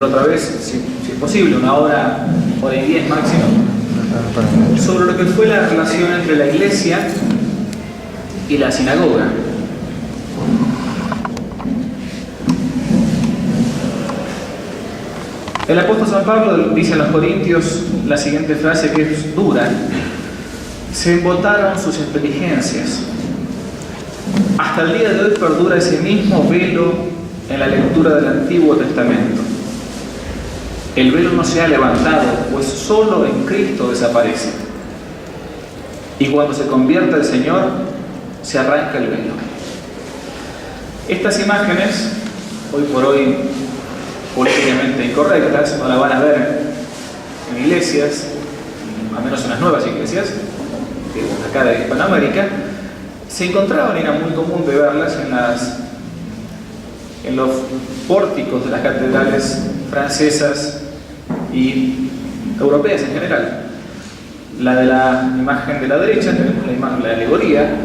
otra vez, si es posible, una hora y 10 máximo, sobre lo que fue la relación entre la iglesia y la sinagoga. El apóstol San Pablo dice a los Corintios la siguiente frase que es dura: se embotaron sus inteligencias. Hasta el día de hoy perdura ese mismo velo en la lectura del Antiguo Testamento. El velo no se ha levantado, pues solo en Cristo desaparece. Y cuando se convierte el Señor, se arranca el velo. Estas imágenes, hoy por hoy políticamente incorrectas, no las van a ver en iglesias, al menos en las nuevas iglesias, digamos acá de Hispanoamérica. Se encontraban y era muy común de verlas en los pórticos de las catedrales francesas y europeas en general. La de la imagen de la derecha, tenemos la imagen, la alegoría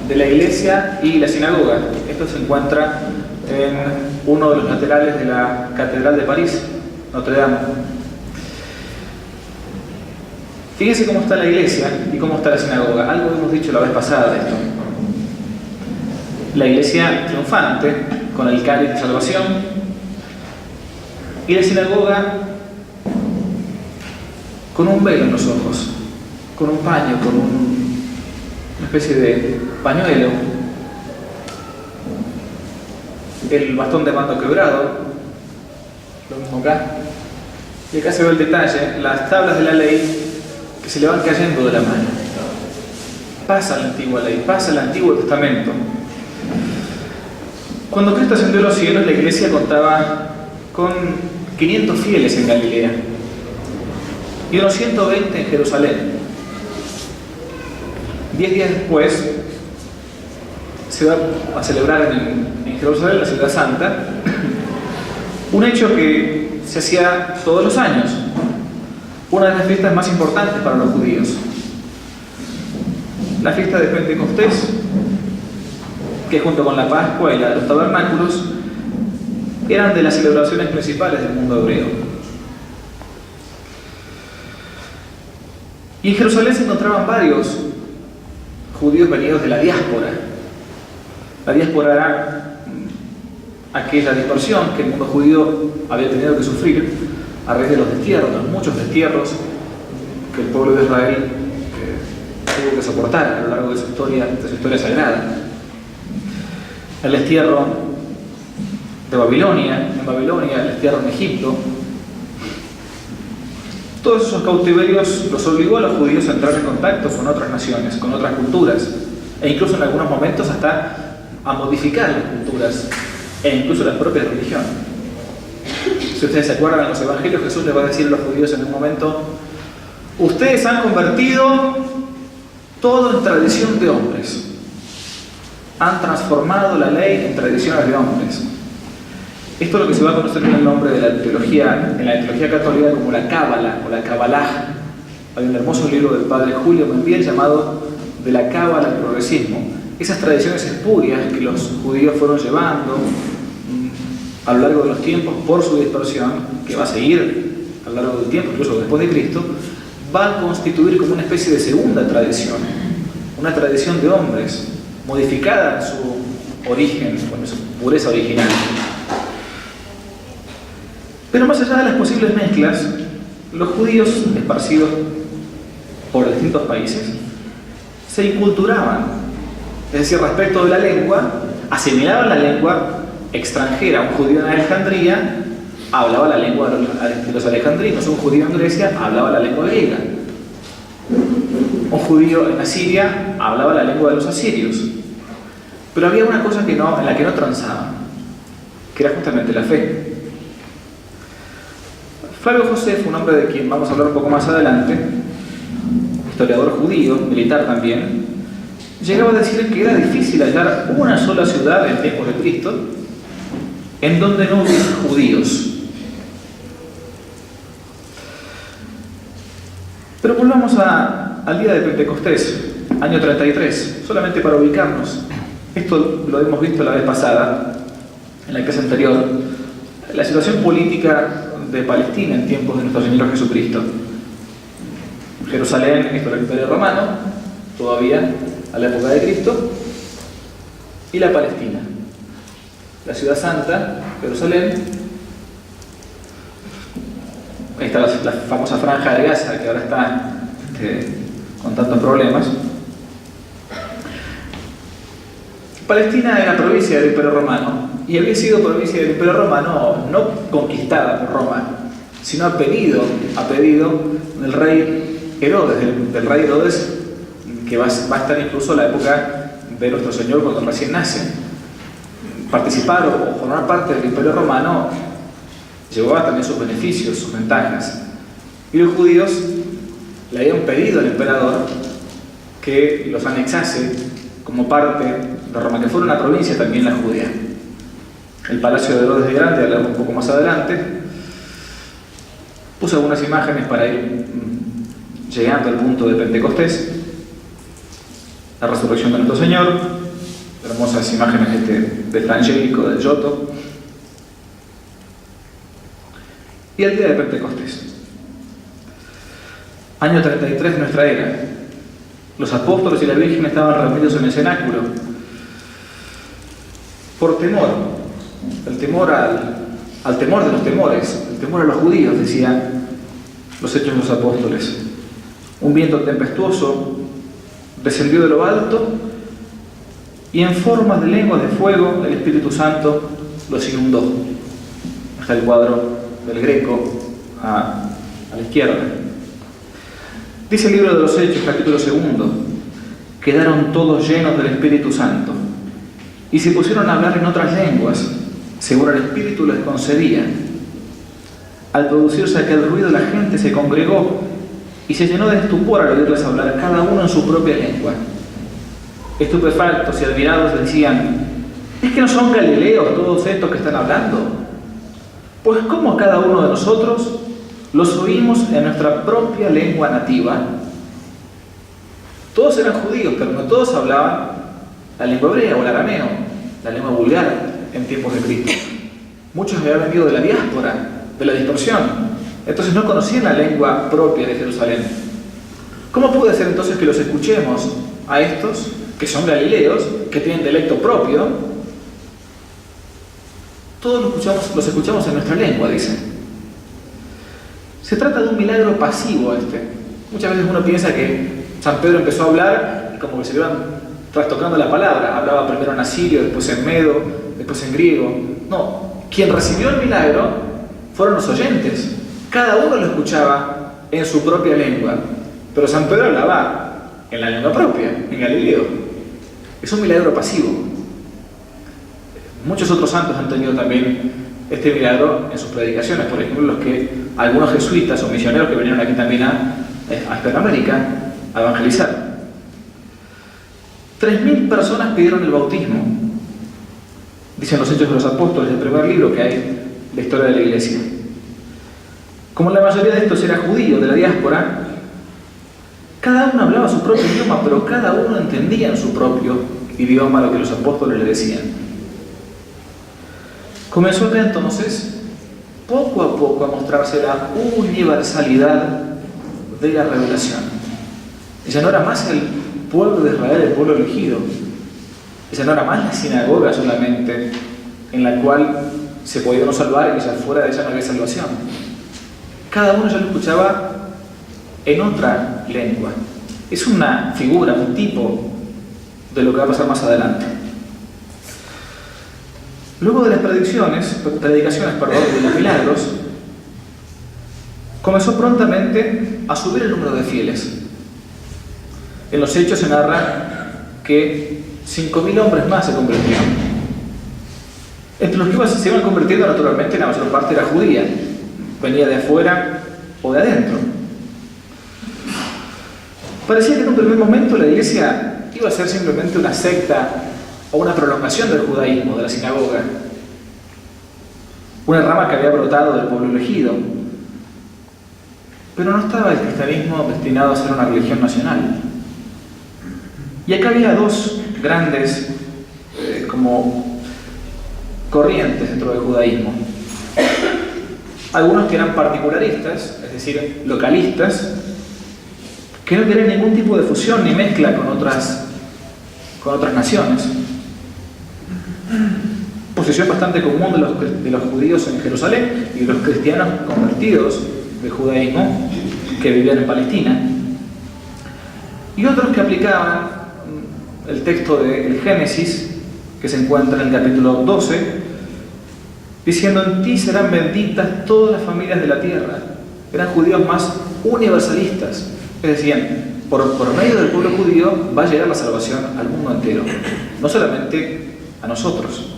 de la iglesia y la sinagoga. Esto se encuentra en uno de los laterales de la Catedral de París, Notre Dame. Fíjense cómo está la iglesia y cómo está la sinagoga. Algo hemos dicho la vez pasada de esto. La iglesia triunfante, con el cáliz de salvación, y la sinagoga con un velo en los ojos, con un paño, con una especie de pañuelo, el bastón de mando quebrado, lo mismo acá. Y acá se ve el detalle, las tablas de la ley que se le van cayendo de la mano. Pasa la antigua ley, pasa el Antiguo Testamento. Cuando Cristo ascendió a los cielos, la iglesia contaba con 500 fieles en Galilea y unos 120 en Jerusalén. 10 días después se va a celebrar en Jerusalén, la ciudad santa, un hecho que se hacía todos los años, una de las fiestas más importantes para los judíos, la fiesta de Pentecostés, que junto con la Pascua y la de los tabernáculos eran de las celebraciones principales del mundo hebreo. Y en Jerusalén se encontraban varios judíos venidos de la diáspora. La diáspora era aquella dispersión que el mundo judío había tenido que sufrir a raíz de los destierros, muchos destierros que el pueblo de Israel tuvo que soportar a lo largo de su historia sagrada. El destierro en Babilonia, el destierro en Egipto. Todos esos cautiverios los obligó a los judíos a entrar en contacto con otras naciones, con otras culturas, e incluso en algunos momentos hasta a modificar las culturas, e incluso las propias religiones. Si ustedes se acuerdan en los evangelios, Jesús les va a decir a los judíos en un momento: ustedes han convertido todo en tradición de hombres. Han transformado la ley en tradiciones de hombres. Esto es lo que se va a conocer en el nombre de la teología, en la teología católica, como la Cábala o la Kabbalah. Hay un hermoso libro del padre Julio Membiel llamado De la Cábala al progresismo. Esas tradiciones espurias que los judíos fueron llevando a lo largo de los tiempos por su dispersión, que va a seguir a lo largo del tiempo, incluso después de Cristo, va a constituir como una especie de segunda tradición, una tradición de hombres, modificada en su origen, en su pureza original. Pero más allá de las posibles mezclas, los judíos esparcidos por distintos países se inculturaban, es decir, respecto de la lengua, asimilaban la lengua extranjera. Un judío en Alejandría hablaba la lengua de los alejandrinos, un judío en Grecia hablaba la lengua griega, un judío en Asiria hablaba la lengua de los asirios. Pero había una cosa en la que no transaban, que era justamente la fe. Flavio Josefo, un hombre de quien vamos a hablar un poco más adelante, historiador judío, militar también, llegaba a decir que era difícil hallar una sola ciudad en tiempos de Cristo en donde no hubiesen judíos. Pero volvamos al día de Pentecostés, año 33, solamente para ubicarnos. Esto lo hemos visto la vez pasada, en la clase anterior. La situación política de Palestina en tiempos de nuestro Señor Jesucristo. Jerusalén, esto era el Imperio Romano, todavía a la época de Cristo, y la Palestina. La ciudad santa, Jerusalén. Ahí está la famosa franja de Gaza, que ahora está con tantos problemas. Palestina era provincia del Imperio Romano, y había sido provincia del Imperio Romano no conquistada por Roma, sino a pedido del rey Herodes, del rey Herodes, que va a estar incluso en la época de nuestro Señor cuando recién nace. Participar o formar parte del Imperio Romano llevaba también sus beneficios, sus ventajas. Y los judíos le habían pedido al emperador que los anexase como parte de Roma, que fuera una provincia también la judía. El palacio de Herodes el Grande, hablamos un poco más adelante, puse algunas imágenes para ir llegando al punto de Pentecostés, la resurrección de nuestro Señor, hermosas imágenes de Frangélico, del Giotto, y el día de Pentecostés, año 33 de nuestra era. Los apóstoles y la Virgen estaban reunidos en el cenáculo por temor, el temor al temor de los temores, el temor a los judíos, decían los Hechos de los Apóstoles. Un viento tempestuoso descendió de lo alto y en forma de lenguas de fuego el Espíritu Santo los inundó. Está el cuadro del Greco a la izquierda. Dice el libro de los Hechos, capítulo 2, quedaron todos llenos del Espíritu Santo y se pusieron a hablar en otras lenguas, según el Espíritu les concedía. Al producirse aquel ruido, la gente se congregó y se llenó de estupor al oírles hablar, cada uno en su propia lengua. Estupefactos y admirados decían: ¿es que no son galileos todos estos que están hablando? Pues ¿cómo cada uno de nosotros los oímos en nuestra propia lengua nativa? Todos eran judíos, pero no todos hablaban la lengua hebrea o el arameo, la lengua vulgar en tiempos de Cristo. Muchos habían venido de la diáspora, de la dispersión, entonces no conocían la lengua propia de Jerusalén. ¿Cómo puede ser entonces que los escuchemos a estos, que son galileos, que tienen dialecto propio? Todos los escuchamos en nuestra lengua, dicen. Se trata de un milagro pasivo este. Muchas veces uno piensa que San Pedro empezó a hablar y como que se le iban trastocando la palabra. Hablaba primero en asirio, después en medo, después en griego. No, quien recibió el milagro fueron los oyentes. Cada uno lo escuchaba en su propia lengua. Pero San Pedro hablaba en la lengua propia, en Galileo. Es un milagro pasivo. Muchos otros santos han tenido también este milagro en sus predicaciones. Por ejemplo, algunos jesuitas o misioneros que vinieron aquí también a Hispanoamérica a evangelizar. 3.000 personas pidieron el bautismo. Dicen los Hechos de los Apóstoles, el primer libro que hay de la historia de la Iglesia. Como la mayoría de estos era judío de la diáspora, cada uno hablaba su propio idioma, pero cada uno entendía en su propio idioma lo que los apóstoles le decían. Comenzó acá entonces, poco a poco, a mostrarse la universalidad de la revelación. Ya no era más el pueblo de Israel, el pueblo elegido. Ya no era más la sinagoga solamente, en la cual se podía no salvar y ya fuera de ella no había salvación. Cada uno ya lo escuchaba en otra lengua. Es una figura, un tipo de lo que va a pasar más adelante. Luego de las predicaciones, de los milagros, comenzó prontamente a subir el número de fieles. En los Hechos se narra que 5.000 hombres más se convirtieron. Entre los que se iban convirtiendo, naturalmente, la mayor parte era judía, venía de afuera o de adentro. Parecía que en un primer momento la iglesia iba a ser simplemente una secta o una prolongación del judaísmo, de la sinagoga, una rama que había brotado del pueblo elegido. Pero no estaba el cristianismo destinado a ser una religión nacional. Y acá había dos grandes como corrientes dentro del judaísmo. Algunos que eran particularistas, es decir, localistas, que no querían ningún tipo de fusión ni mezcla con otras naciones. Posición bastante común de los judíos en Jerusalén y de los cristianos convertidos del judaísmo que vivían en Palestina. Y otros que aplicaban el texto del Génesis, que se encuentra en el capítulo 12, diciendo: en ti serán benditas todas las familias de la tierra. Eran judíos más universalistas, es decir, por medio del pueblo judío va a llegar la salvación al mundo entero, no solamente a nosotros.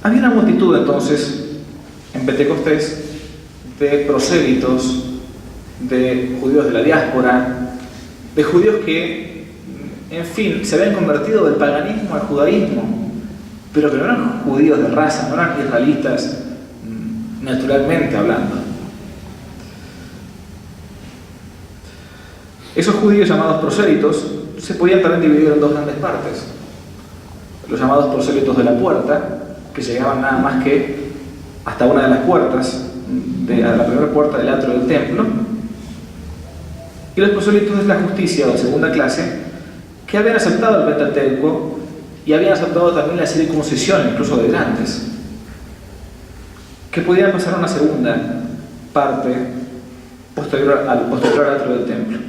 Había una multitud entonces en Pentecostés de prosélitos, de judíos de la diáspora, de judíos que, en fin, se habían convertido del paganismo al judaísmo, pero que no eran judíos de raza, no eran israelitas naturalmente hablando. Esos judíos llamados prosélitos se podían también dividir en dos grandes partes: los llamados prosélitos de la puerta, que llegaban nada más que hasta una de las puertas, a la primera puerta del atrio del templo, y los prosélitos de la justicia o de segunda clase, que habían aceptado el Pentateuco y habían aceptado también la circuncisión, incluso de grandes, que podían pasar a una segunda parte posterior al atrio del templo.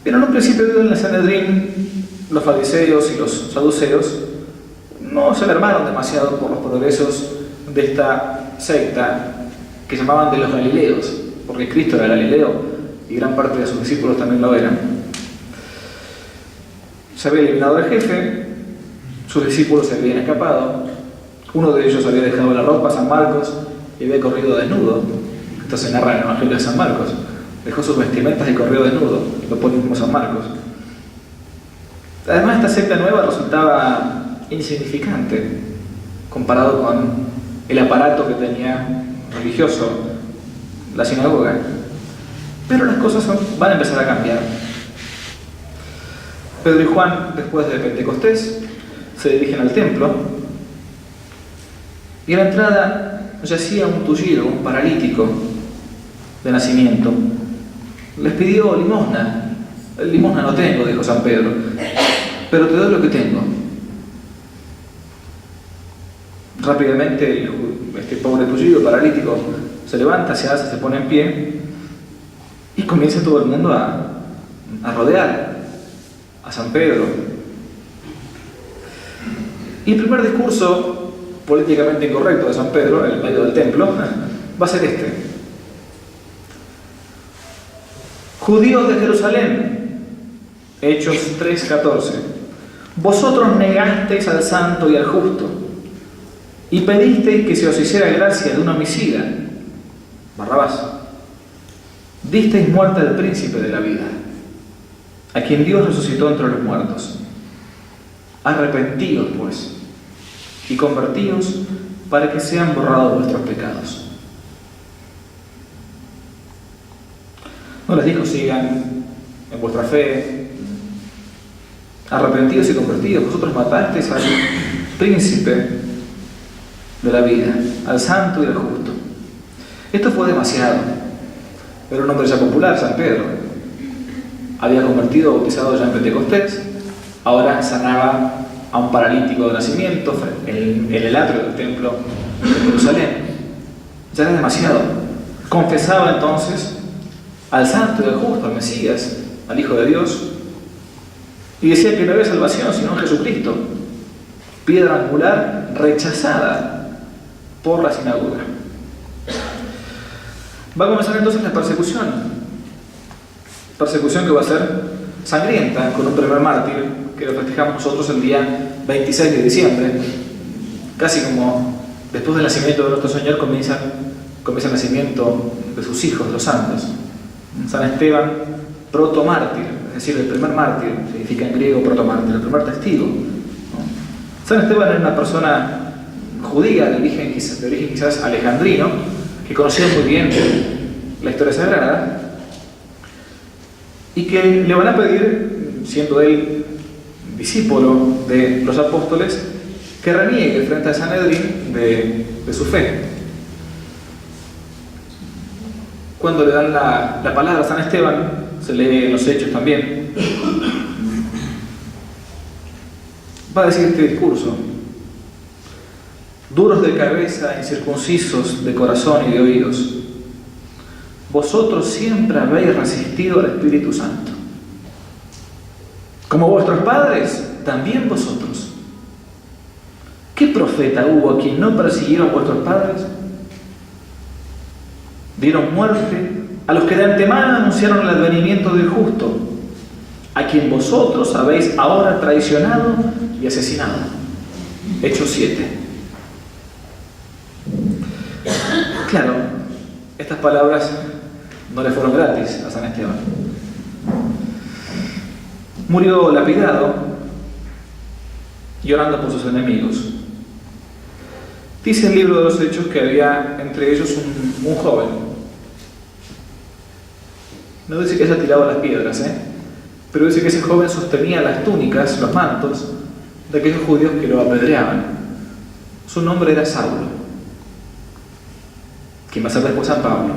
Pero en un principio, en el Sanedrín, los fariseos y los saduceos no se alarmaron demasiado por los progresos de esta secta que llamaban de los galileos, porque Cristo era galileo y gran parte de sus discípulos también lo eran. Se había eliminado al jefe, sus discípulos se habían escapado, uno de ellos había dejado la ropa a San Marcos y había corrido desnudo. Esto se narra en el Evangelio de San Marcos. Dejó sus vestimentas y corrió desnudo, lo pone como San Marcos. Además, esta secta nueva resultaba insignificante comparado con el aparato que tenía religioso la sinagoga. Pero las cosas van a empezar a cambiar. Pedro y Juan, después de Pentecostés, se dirigen al templo y a la entrada yacía un tullido, un paralítico de nacimiento. Les pidió limosna. Limosna no tengo, dijo San Pedro, pero te doy lo que tengo. Rápidamente este pobre tullido paralítico se levanta, se alza, se pone en pie y comienza todo el mundo a rodear a San Pedro. Y el primer discurso políticamente incorrecto de San Pedro en el medio del templo va a ser este: judíos de Jerusalén, Hechos 3:14, vosotros negasteis al santo y al justo y pedisteis que se os hiciera gracia de un homicida, Barrabás. Disteis muerte al príncipe de la vida, a quien Dios resucitó entre los muertos. Arrepentíos, pues, y convertíos para que sean borrados vuestros pecados. No les dijo: sigan en vuestra fe. Arrepentidos y convertidos. Vosotros matasteis al príncipe de la vida, al santo y al justo. Esto fue demasiado. Era un hombre ya popular, San Pedro. Había convertido, bautizado ya en Pentecostés. Ahora sanaba a un paralítico de nacimiento en el atrio del templo de Jerusalén. Ya era demasiado. Confesaba entonces al santo y al justo, al Mesías, al Hijo de Dios, y decía que no había salvación sino en Jesucristo, piedra angular rechazada por la sinagoga. Va a comenzar entonces la persecución que va a ser sangrienta, con un primer mártir que lo festejamos nosotros el día 26 de diciembre, casi como después del nacimiento de nuestro Señor comienza el nacimiento de sus hijos, los santos. San Esteban, protomártir, es decir, el primer mártir, significa en griego protomártir, el primer testigo, ¿no? San Esteban era una persona judía de origen quizás alejandrino, que conocía muy bien la historia sagrada y que le van a pedir, siendo él discípulo de los apóstoles, que reniegue frente al Sanedrín de su fe. Cuando le dan la palabra a San Esteban, se lee en los Hechos también, va a decir este discurso: duros de cabeza, incircuncisos de corazón y de oídos, vosotros siempre habéis resistido al Espíritu Santo. Como vuestros padres, también vosotros. ¿Qué profeta hubo a quien no persiguieron vuestros padres? Dieron muerte a los que de antemano anunciaron el advenimiento del justo, a quien vosotros habéis ahora traicionado y asesinado. Hechos 7. Claro, estas palabras no le fueron gratis a San Esteban. Murió lapidado, llorando por sus enemigos. Dice el libro de los Hechos que había entre ellos un joven. No dice que haya tirado las piedras, pero dice que ese joven sostenía las túnicas, los mantos, de aquellos judíos que lo apedreaban. Su nombre era Saulo, quien va a ser después San Pablo.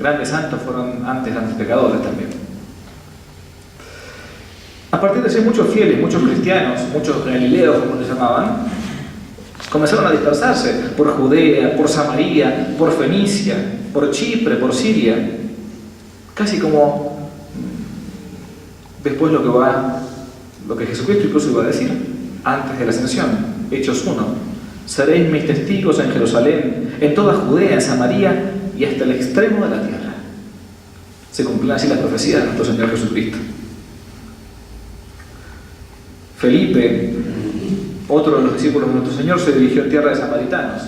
Grandes santos fueron antes grandes pecadores también. A partir de ser muchos fieles, muchos cristianos, muchos galileos, como les llamaban, comenzaron a dispersarse por Judea, por Samaria, por Fenicia, por Chipre, por Siria, casi como después lo que Jesucristo incluso iba a decir antes de la ascensión. Hechos 1: seréis mis testigos en Jerusalén, en toda Judea, en Samaria y hasta el extremo de la tierra. Se cumplían así las profecías de nuestro Señor Jesucristo. Felipe, otro de los discípulos de nuestro Señor, se dirigió a tierra de samaritanos.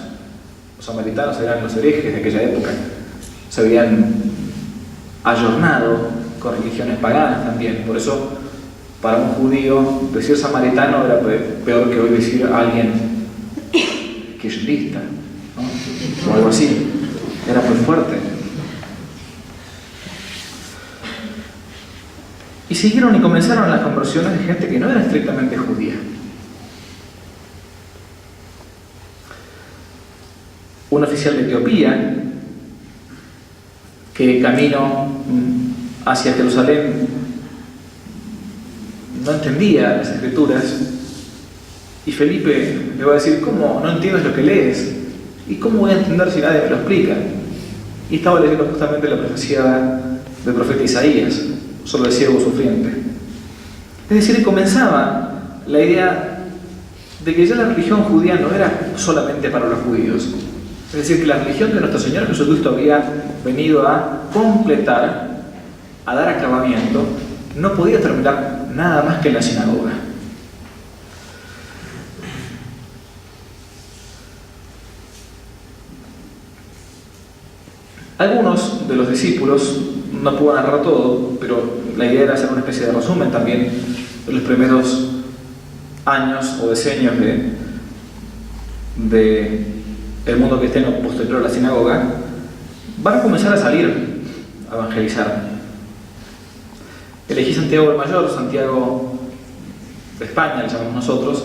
Los samaritanos eran los herejes de aquella época. Se habían ayornado con religiones paganas también. Por eso, para un judío, decir samaritano era peor que hoy decir a alguien kirchnerista, ¿no? O algo así. Era muy fuerte. Y siguieron y comenzaron las conversiones de gente que no era estrictamente judía. Un oficial de Etiopía, que camino hacia Jerusalén no entendía las escrituras, y Felipe le va a decir: ¿cómo no entiendes lo que lees? ¿Y cómo voy a entender si nadie me lo explica? Y estaba leyendo justamente la profecía del profeta Isaías sobre el siervo sufriente. Es decir, comenzaba la idea de que ya la religión judía no era solamente para los judíos. Es decir, que la religión que nuestro Señor Jesucristo había venido a completar, a dar acabamiento, no podía terminar nada más que en la sinagoga. Algunos de los discípulos, no puedo narrar todo, pero la idea era hacer una especie de resumen también de los primeros años o decenios de el mundo cristiano posterior a la sinagoga, van a comenzar a salir a evangelizar. Elegí Santiago el Mayor, Santiago de España, le llamamos nosotros,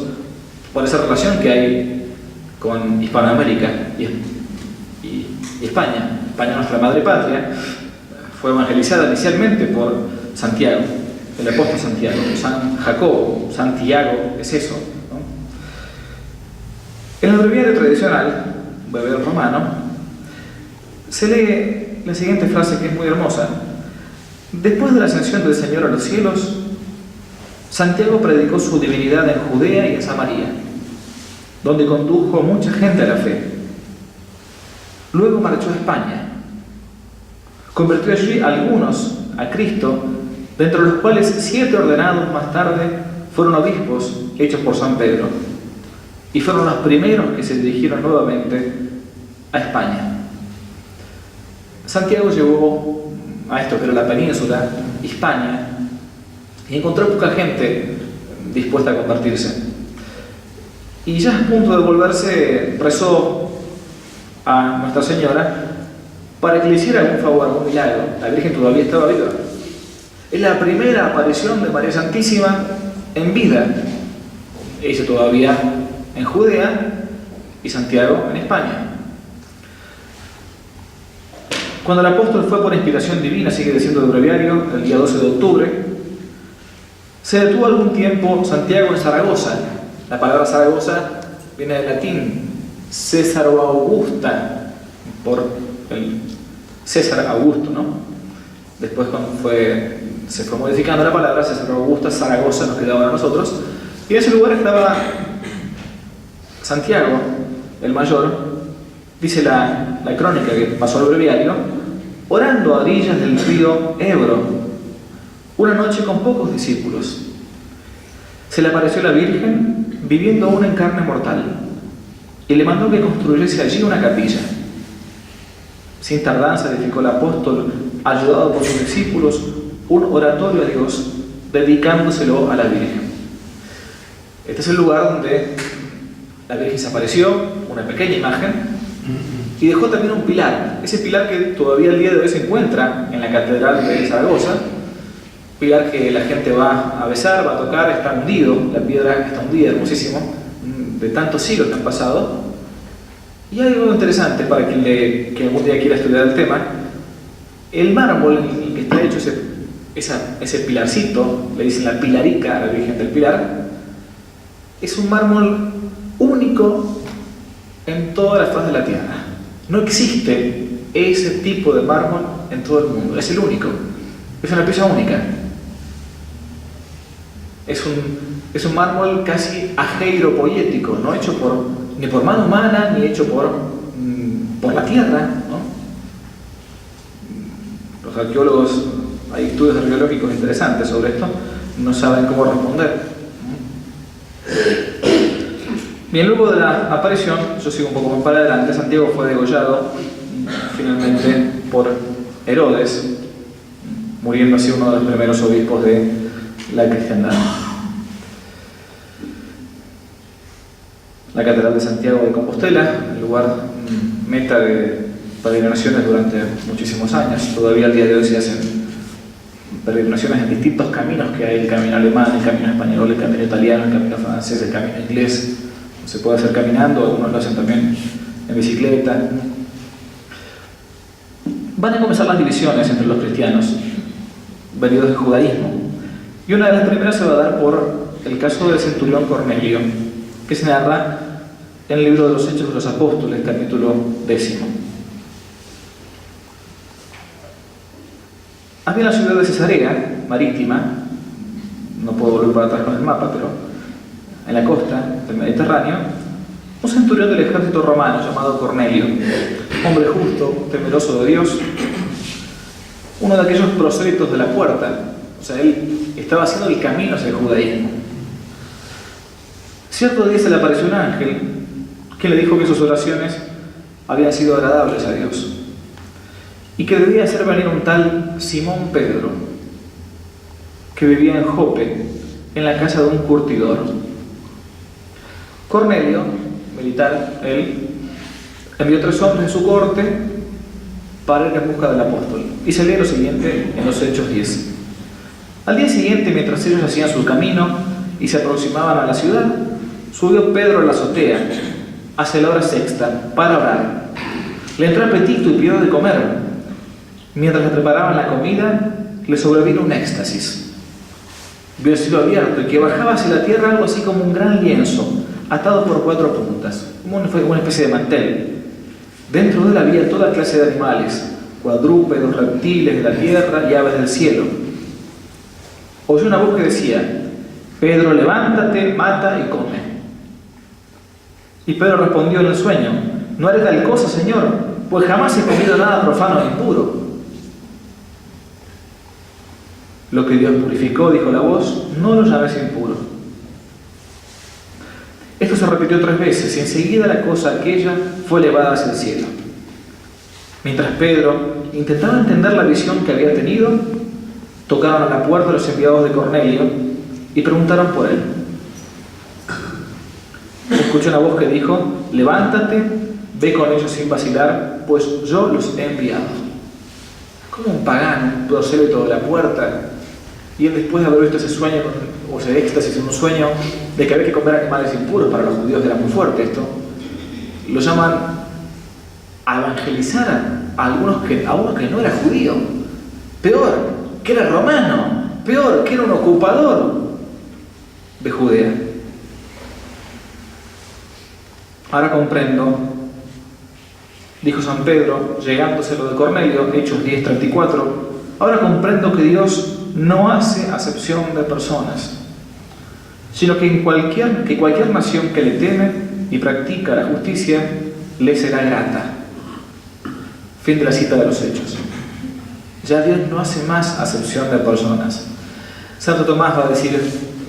por esa relación que hay con Hispanoamérica y España. España, nuestra madre patria, fue evangelizada inicialmente por Santiago, el apóstol Santiago, San Jacobo, Santiago, es eso, ¿no? En el breviario tradicional, breviario romano, se lee la siguiente frase que es muy hermosa: después de la ascensión del Señor a los cielos, Santiago predicó su divinidad en Judea y en Samaria, donde condujo mucha gente a la fe. Luego marchó a España. Convirtió allí a algunos a Cristo, de entre los cuales 7 ordenados más tarde fueron obispos hechos por San Pedro, y fueron los primeros que se dirigieron nuevamente a España. Santiago llegó a esto que era la península, Hispania, y encontró poca gente dispuesta a convertirse. Y ya a punto de volverse, rezó a Nuestra Señora para que le hiciera algún favor, algún milagro. La Virgen todavía estaba viva. Es la primera aparición de María Santísima en vida, ella todavía en Judea y Santiago en España. Cuando el apóstol fue por inspiración divina, sigue diciendo el breviario, el día 12 de octubre, se detuvo algún tiempo Santiago en Zaragoza. La palabra Zaragoza viene del latín César o Augusta, por el César Augusto, ¿no? Después cuando se fue modificando la palabra, César o Augusta, Zaragoza nos quedaba a nosotros, y en ese lugar estaba Santiago, el mayor, dice la crónica que pasó al breviario, orando a orillas del río Ebro, una noche con pocos discípulos. Se le apareció la Virgen, viviendo aún en carne mortal, y le mandó que construyese allí una capilla. Sin tardanza edificó el apóstol, ayudado por sus discípulos, un oratorio a Dios, dedicándoselo a la Virgen. Este es el lugar donde la Virgen se apareció, una pequeña imagen, y dejó también un pilar. Ese pilar que todavía el día de hoy se encuentra en la Catedral de Zaragoza, pilar que la gente va a besar, va a tocar, está hundido, la piedra está hundida, hermosísimo, de tantos siglos que han pasado. Y hay algo interesante para que algún día quiera estudiar el tema. El mármol en el que está hecho ese pilarcito, le dicen la pilarica a la Virgen del Pilar, es un mármol único en toda la faz de la tierra. No existe ese tipo de mármol en todo el mundo, es el único. Es una pieza única. Es un mármol casi ageiropoético, no hecho ni por mano humana, ni hecho por la tierra, ¿no? Los arqueólogos, hay estudios arqueológicos interesantes sobre esto, no saben cómo responder. Bien, luego de la aparición, yo sigo un poco más para adelante, Santiago fue degollado finalmente por Herodes, muriendo así uno de los primeros obispos de la cristiandad. La Catedral de Santiago de Compostela, el lugar meta de peregrinaciones durante muchísimos años. Todavía al día de hoy se hacen peregrinaciones en distintos caminos que hay: el camino alemán, el camino español, el camino italiano, el camino francés, el camino inglés. Se puede hacer caminando, algunos lo hacen también en bicicleta. Van a comenzar las divisiones entre los cristianos venidos del judaísmo, y una de las primeras se va a dar por el caso del centurión Cornelio, que se narra en el libro de los Hechos de los Apóstoles, capítulo 10. Había en la ciudad de Cesarea Marítima, no puedo volver para atrás con el mapa, pero en la costa del Mediterráneo, un centurión del ejército romano llamado Cornelio, hombre justo, temeroso de Dios, uno de aquellos prosélitos de la puerta. O sea, él estaba haciendo el camino hacia el judaísmo. Cierto día se le apareció un ángel que le dijo que sus oraciones habían sido agradables a Dios y que debía hacer venir un tal Simón Pedro, que vivía en Jope, en la casa de un curtidor. Cornelio, militar, él envió 3 hombres de su corte para ir en busca del apóstol. Y se lee lo siguiente en los Hechos 10. Al día siguiente, mientras ellos hacían su camino y se aproximaban a la ciudad, subió Pedro a la azotea, hacia la hora sexta, para orar. Le entró apetito y pidió de comer. Mientras le preparaban la comida, le sobrevino un éxtasis. Vio el cielo abierto y que bajaba hacia la tierra algo así como un gran lienzo, atado por 4 puntas, como una especie de mantel. Dentro de él había toda clase de animales, cuadrúpedos, reptiles de la tierra y aves del cielo. Oyó una voz que decía: Pedro, levántate, mata y come. Y Pedro respondió en el sueño: no haré tal cosa, Señor, pues jamás he comido nada profano e impuro. Lo que Dios purificó, dijo la voz, no lo llames impuro. Esto se repitió 3 veces y enseguida la cosa aquella fue elevada hacia el cielo. Mientras Pedro intentaba entender la visión que había tenido, tocaron a la puerta los enviados de Cornelio y preguntaron por él. Escuchó una voz que dijo: levántate, ve con ellos sin vacilar, pues yo los he enviado. Como un pagano, un prosélito de la puerta, Y él, después de haber visto ese sueño, o ese éxtasis en un sueño, de que había que comer animales impuros, para los judíos era muy fuerte esto, lo llaman a evangelizar a uno que no era judío, peor, que era romano, peor, que era un ocupador de Judea. Ahora comprendo, dijo San Pedro, llegándose lo de Cornelio, Hechos 10:34, ahora comprendo que Dios no hace acepción de personas, sino que cualquier nación que le teme y practica la justicia, le será grata. Fin de la cita de los Hechos. Ya Dios no hace más acepción de personas. Santo Tomás va a decir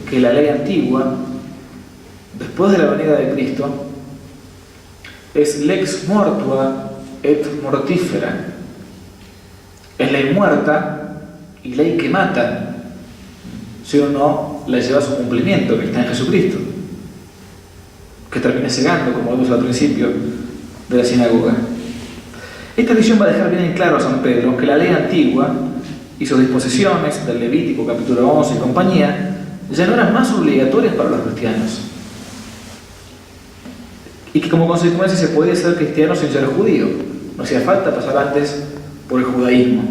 que la ley antigua, después de la venida de Cristo, es lex mortua et mortífera. Es ley muerta y ley que mata, si uno no la lleva a su cumplimiento, que está en Jesucristo, que termina cegando, como vimos al principio de la sinagoga. Esta visión va a dejar bien en claro a San Pedro que la ley antigua y sus disposiciones del Levítico capítulo 11 y compañía ya no eran más obligatorias para los cristianos, y que como consecuencia se podía ser cristiano sin ser judío. No hacía falta pasar antes por el judaísmo.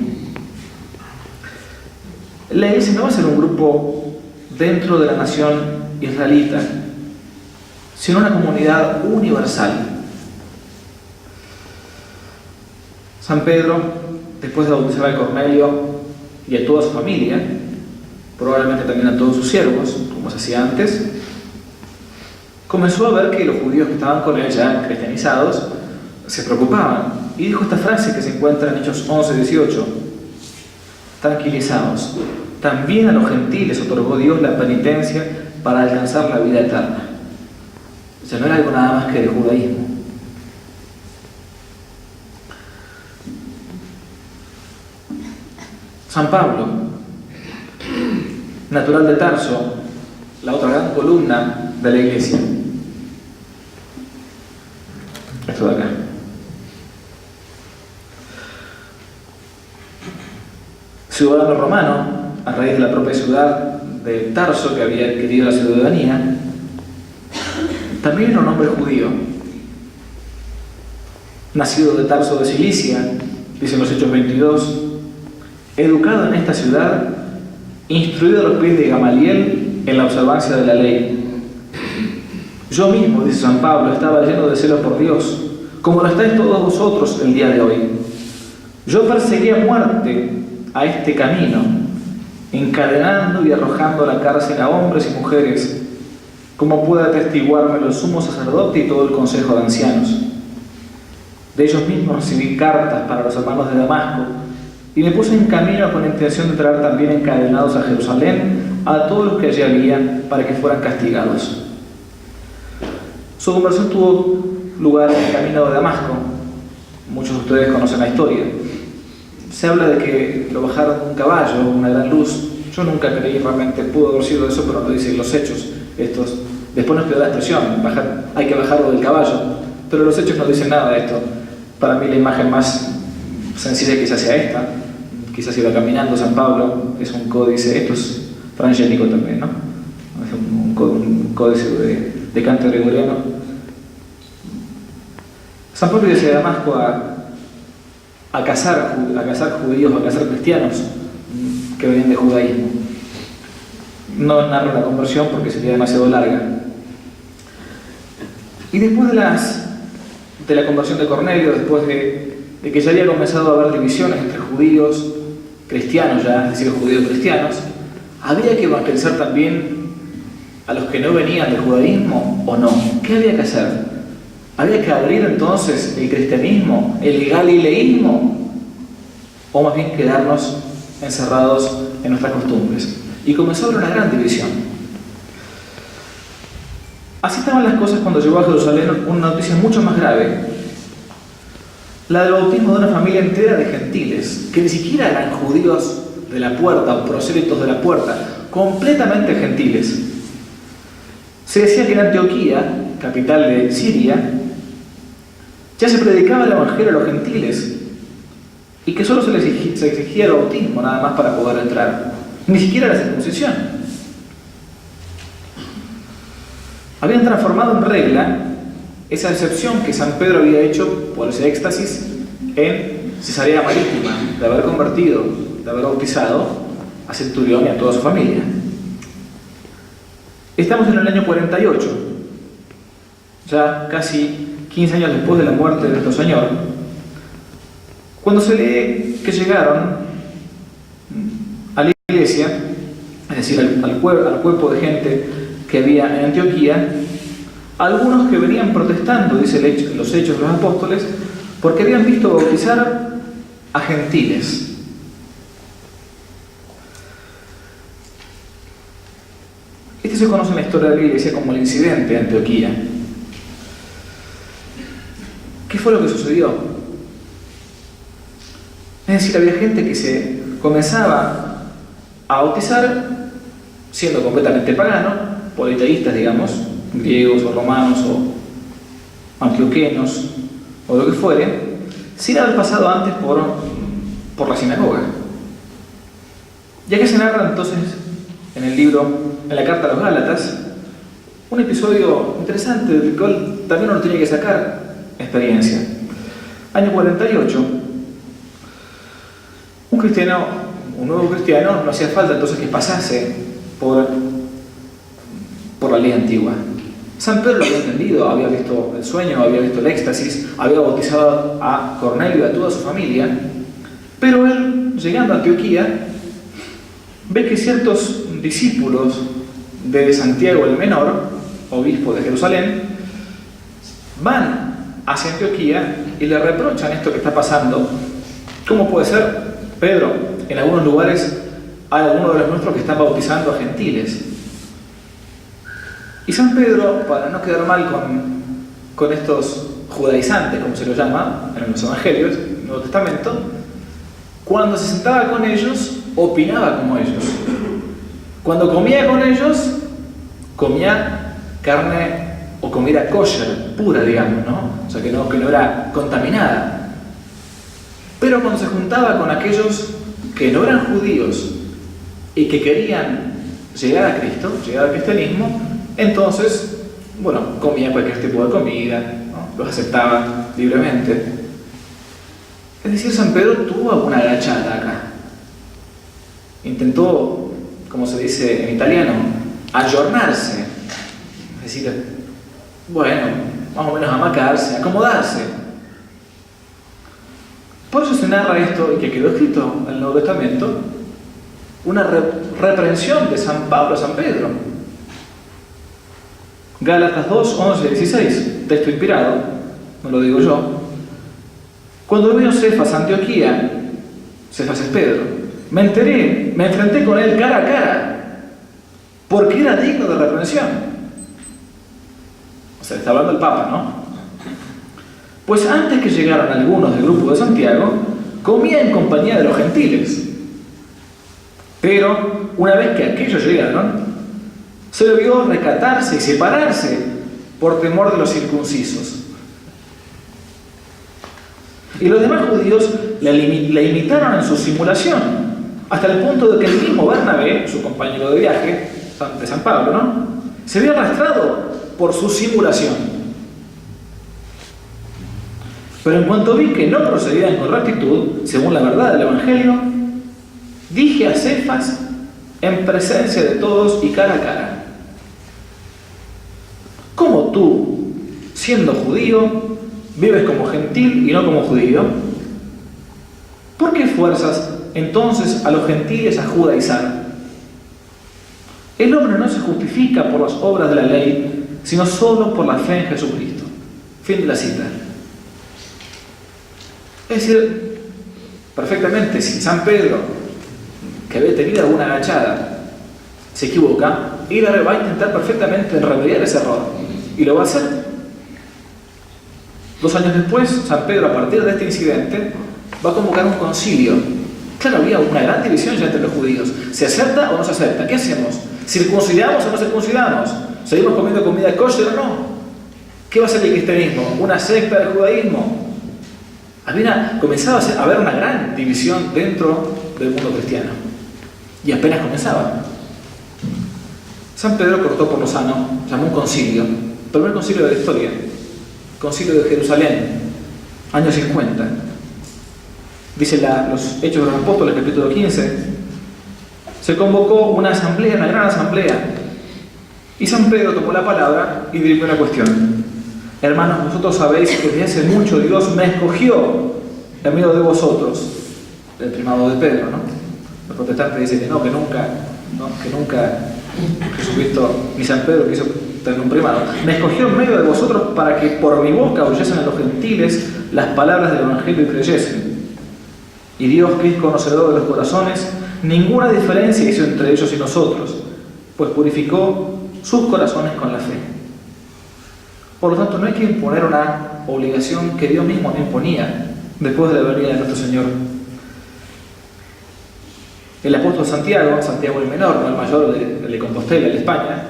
La Iglesia no va a ser un grupo dentro de la nación israelita, sino una comunidad universal. San Pedro, después de bautizar a Cornelio y a toda su familia, probablemente también a todos sus siervos, como se hacía antes, comenzó a ver que los judíos que estaban con él ya cristianizados se preocupaban, y dijo esta frase que se encuentra en Hechos 11:18: tranquilizados, también a los gentiles otorgó Dios la penitencia para alcanzar la vida eterna. O sea, no era algo nada más que de judaísmo. San Pablo, natural de Tarso, la otra gran columna de la Iglesia. Esto de acá. Ciudadano romano, a raíz de la propia ciudad de Tarso, que había adquirido la ciudadanía, también era un hombre judío, nacido de Tarso de Cilicia, dicen los Hechos 22, educado en esta ciudad, instruido a los pies de Gamaliel en la observancia de la ley. Yo mismo, dice San Pablo, estaba lleno de celo por Dios, como lo estáis todos vosotros el día de hoy. Yo perseguí a muerte a este camino, encadenando y arrojando a la cárcel a hombres y mujeres, como puede atestiguarme el sumo sacerdote y todo el consejo de ancianos. De ellos mismos recibí cartas para los hermanos de Damasco, y me puse en camino con la intención de traer también encadenados a Jerusalén a todos los que allí había, para que fueran castigados. Su conversión tuvo lugar en el camino de Damasco. Muchos de ustedes conocen la historia. Se habla de que lo bajaron de un caballo, una gran luz. Yo nunca creí, realmente pudo haber sido eso, pero lo dicen los hechos. Después nos quedó la expresión, hay que bajarlo del caballo, pero los hechos no dicen nada de esto. Para mí la imagen más sencilla quizás sea esta. Quizás iba caminando San Pablo, es un códice, esto es frangélico también, ¿no? Es un códice de canto gregoriano. San Pablo iba hacia Damasco a cazar judíos, a cazar cristianos que venían de judaísmo. No narro la conversión porque sería demasiado larga. Y después de la conversión de Cornelio, después de que ya había comenzado a haber divisiones entre judíos, cristianos ya, es decir, judíos cristianos, había que evangelizar también a los que no venían del judaísmo, ¿o no? ¿Qué había que hacer? ¿Había que abrir entonces el cristianismo, el galileísmo, o más bien quedarnos encerrados en nuestras costumbres? Y comenzó a haber una gran división. Así estaban las cosas cuando llegó a Jerusalén una noticia mucho más grave: la del bautismo de una familia entera de gentiles, que ni siquiera eran judíos de la puerta o prosélitos de la puerta, completamente gentiles. Se decía que en Antioquía, capital de Siria, ya se predicaba el evangelio a los gentiles y que solo se exigía el bautismo nada más para poder entrar. ni siquiera la circuncisión. Habían transformado en regla esa excepción que San Pedro había hecho por ese éxtasis en Cesarea Marítima, de haber convertido, de haber bautizado a Centurión y a toda su familia. Estamos en el año 48, ya casi 15 años después de la muerte de nuestro Señor, cuando se lee que llegaron a la iglesia, es decir, al cuerpo de gente que había en Antioquía, algunos que venían protestando, dice los Hechos de los Apóstoles, porque habían visto bautizar a gentiles. Este se conoce en la historia de la iglesia como el incidente de Antioquía. ¿Qué fue lo que sucedió? Es decir, había gente que se comenzaba a bautizar siendo completamente pagano, politeístas, digamos, griegos o romanos o antioquenos o lo que fuere, sin haber pasado antes por la sinagoga. Ya que se narra entonces en el libro, en la carta a los Gálatas, un episodio interesante del cual también uno tiene que sacar experiencia. Año 48, un nuevo cristiano, no hacía falta entonces que pasase por la ley antigua. San Pedro lo había entendido, había visto el sueño, había visto el éxtasis, había bautizado a Cornelio y a toda su familia, pero él, llegando a Antioquía, ve que ciertos discípulos de Santiago el Menor, obispo de Jerusalén, van hacia Antioquía y le reprochan esto que está pasando. ¿Cómo puede ser, Pedro? En algunos lugares hay algunos de los nuestros que están bautizando a gentiles. Y San Pedro, para no quedar mal con estos judaizantes, como se los llama en los evangelios, en el Nuevo Testamento, cuando se sentaba con ellos, opinaba como ellos. Cuando comía con ellos, comía carne o comida kosher, pura, digamos, ¿no? O sea, que no era contaminada. Pero cuando se juntaba con aquellos que no eran judíos y que querían llegar a Cristo, llegar al cristianismo, entonces, bueno, comía cualquier tipo de comida, ¿no? Los aceptaba libremente. Es decir, San Pedro tuvo alguna agachada acá. Intentó, como se dice en italiano, ayornarse. Es decir, bueno, más o menos amacarse, acomodarse. Por eso se narra esto, y que quedó escrito en el Nuevo Testamento, una reprensión de San Pablo a San Pedro. Gálatas 2, 11, 16, texto inspirado, no lo digo yo. Cuando vino Cefas a Antioquía, Cefas es Pedro, me enfrenté con él cara a cara, porque era digno de reprensión. O sea, está hablando el Papa, ¿no? Pues antes que llegaran algunos del grupo de Santiago, comía en compañía de los gentiles. Pero una vez que aquellos llegaron, se le vio recatarse y separarse por temor de los circuncisos. Y los demás judíos le imitaron en su simulación, hasta el punto de que el mismo Bernabé, su compañero de viaje, de San Pablo, ¿no?, se vio arrastrado por su simulación. Pero en cuanto vi que no procedían con rectitud, según la verdad del Evangelio, dije a Cefas en presencia de todos y cara a cara: ¿cómo tú, siendo judío, vives como gentil y no como judío? ¿Por qué fuerzas entonces a los gentiles a judaizar? El hombre no se justifica por las obras de la ley, sino solo por la fe en Jesucristo. Fin de la cita. Es decir, perfectamente, si San Pedro, que había tenido alguna agachada, se equivoca, y va a intentar perfectamente remediar ese error, y lo va a hacer. 2 años después, San Pedro, a partir de este incidente, va a convocar un concilio. Claro, había una gran división ya entre los judíos. ¿Se acepta o no se acepta? ¿Qué hacemos? ¿Circuncidamos o no circuncidamos? ¿Seguimos comiendo comida kosher o no? ¿Qué va a ser el cristianismo? ¿Una secta del judaísmo? Comenzaba a haber una gran división dentro del mundo cristiano. y apenas comenzaba. San Pedro cortó por lo sano, llamó un concilio, el primer concilio de la historia, concilio de Jerusalén, año 50. Dice los Hechos de los Apóstoles, capítulo 15, se convocó una asamblea, una gran asamblea, y San Pedro tomó la palabra y dirigió la cuestión. Hermanos, vosotros sabéis que desde hace mucho Dios me escogió en medio de vosotros, el primado de Pedro, ¿no? Los protestantes dicen que nunca Jesucristo ni San Pedro quiso tener un primado. Me escogió en medio de vosotros para que por mi boca oyesen a los gentiles las palabras del Evangelio y creyesen. Y Dios, que es conocedor de los corazones, ninguna diferencia hizo entre ellos y nosotros, pues purificó sus corazones con la fe. Por lo tanto, no hay que imponer una obligación que Dios mismo no imponía después de la venida de nuestro Señor. El apóstol Santiago el menor, no el mayor de Compostela, de España,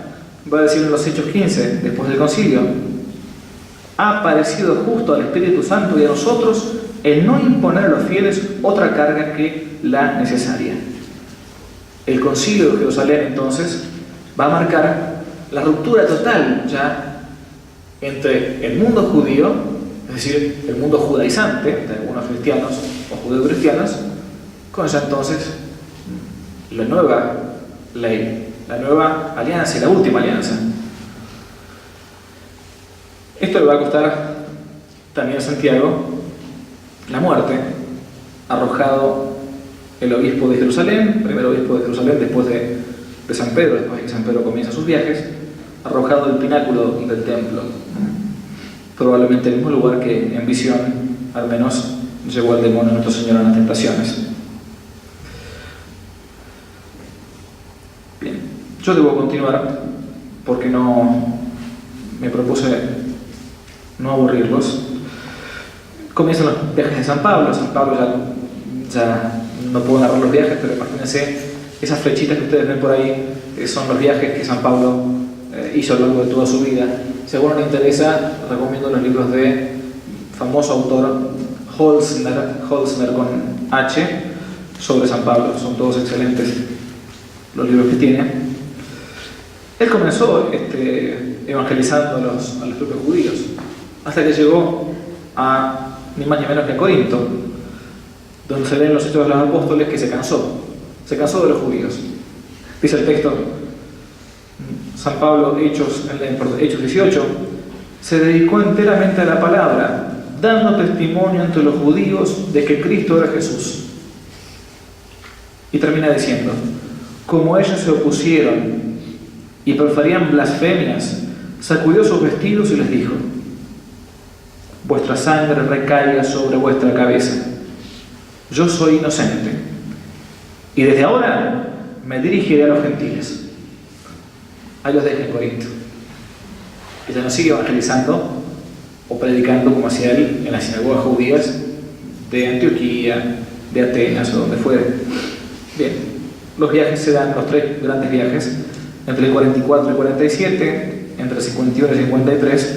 va a decir en los Hechos 15, después del concilio: ha parecido justo al Espíritu Santo y a nosotros el no imponer a los fieles otra carga que la necesaria. El concilio de Jerusalén, entonces, va a marcar la ruptura total ya entre el mundo judío, es decir, el mundo judaizante de algunos cristianos o judeocristianos, con ya entonces la nueva ley, la nueva alianza y la última alianza. Esto le va a costar también a Santiago la muerte, arrojado el obispo de Jerusalén, primer obispo de Jerusalén después de San Pedro, después de que San Pedro comienza sus viajes, arrojado del pináculo del templo, probablemente el mismo lugar que en visión al menos llevó al demonio nuestro Señor en las tentaciones. Bien, yo debo continuar porque me propuse no aburrirlos. Comienzan los viajes de San Pablo. San Pablo ya no puedo narrar los viajes, pero imagínense esas flechitas que ustedes ven por ahí, son los viajes que San Pablo hizo a lo largo de toda su vida. Si a alguno le interesa, recomiendo los libros de famoso autor Holzner con H sobre San Pablo. Son todos excelentes los libros que tiene. Él comenzó evangelizando a los propios judíos, hasta que llegó a ni más ni menos que a Corinto, donde se leen los Hechos de los Apóstoles, que se cansó de los judíos. Dice el texto, San Pablo, Hechos 18, se dedicó enteramente a la palabra, dando testimonio entre los judíos de que Cristo era Jesús. Y termina diciendo: como ellos se opusieron y proferían blasfemias, sacudió sus vestidos y les dijo: vuestra sangre recaiga sobre vuestra cabeza. Yo soy inocente, y desde ahora me dirigiré a los gentiles. Ahí los deja en Corinto. Ella no sigue evangelizando o predicando como hacía él en las sinagogas judías de Antioquía, de Atenas o donde fuere. Bien, los viajes se dan, los tres grandes viajes, entre el 44 y el 47, entre el 51 y el 53,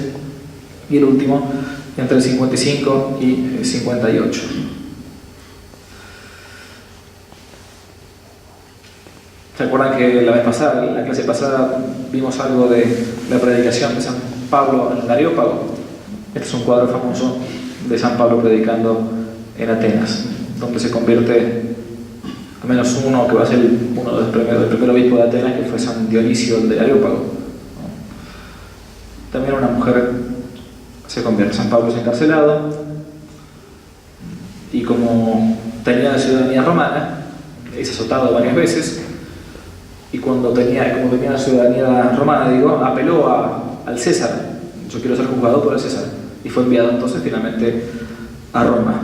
y el último entre el 55 y el 58. ¿Se acuerdan que la vez pasada, en la clase pasada, vimos algo de la predicación de San Pablo en el Areópago? Este es un cuadro famoso de San Pablo predicando en Atenas, donde se convierte al menos uno que va a ser uno de los primeros, el primer obispo de Atenas, que fue San Dionisio de Areópago. También una mujer se convierte. San Pablo es encarcelado y como tenía la ciudadanía romana, es azotado varias veces, y como tenía la ciudadanía romana, apeló al César: yo quiero ser juzgado por el César, y fue enviado entonces finalmente a Roma.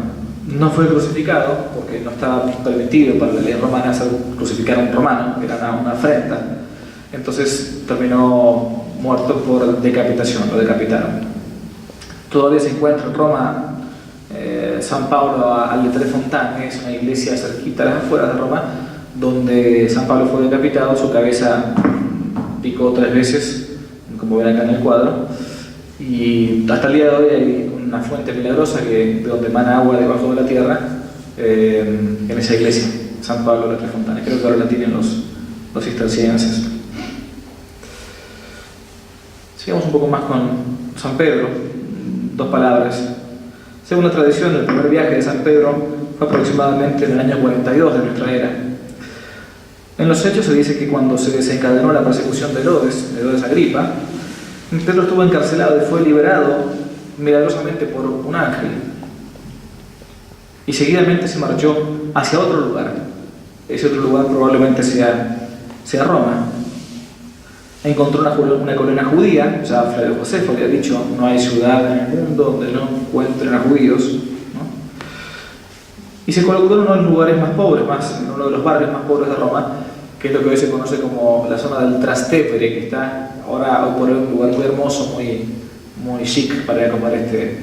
No fue crucificado porque no estaba permitido para la ley romana crucificar a un romano, que era una afrenta. Entonces terminó muerto por decapitación, lo decapitaron. Todavía se encuentra en Roma San Pablo al Tre Fontane, es una iglesia cerquita a las afueras de Roma, donde San Pablo fue decapitado. Su cabeza picó 3 veces, como ven acá en el cuadro, y hasta el día de hoy hay una fuente milagrosa de donde emana agua debajo de la tierra, en esa iglesia. San Pablo de las Tres Fontanas. Creo que ahora la tienen los cistercienses. Sigamos un poco más con San Pedro. 2 palabras. Según la tradición, el primer viaje de San Pedro fue aproximadamente en el año 42 de nuestra era. En los Hechos se dice que cuando se desencadenó la persecución de Herodes Agripa, Pedro estuvo encarcelado y fue liberado milagrosamente por un ángel. Y seguidamente se marchó hacia otro lugar. Ese otro lugar probablemente sea Roma. Encontró una colonia judía, ya Flavio Josefo había dicho, no hay ciudad en el mundo donde no encuentren a judíos, ¿no? Y se colocó en uno de los lugares más pobres, en uno de los barrios más pobres de Roma, que es lo que hoy se conoce como la zona del Trastevere, que está ahora hoy por hoy un lugar muy hermoso, muy chic para comer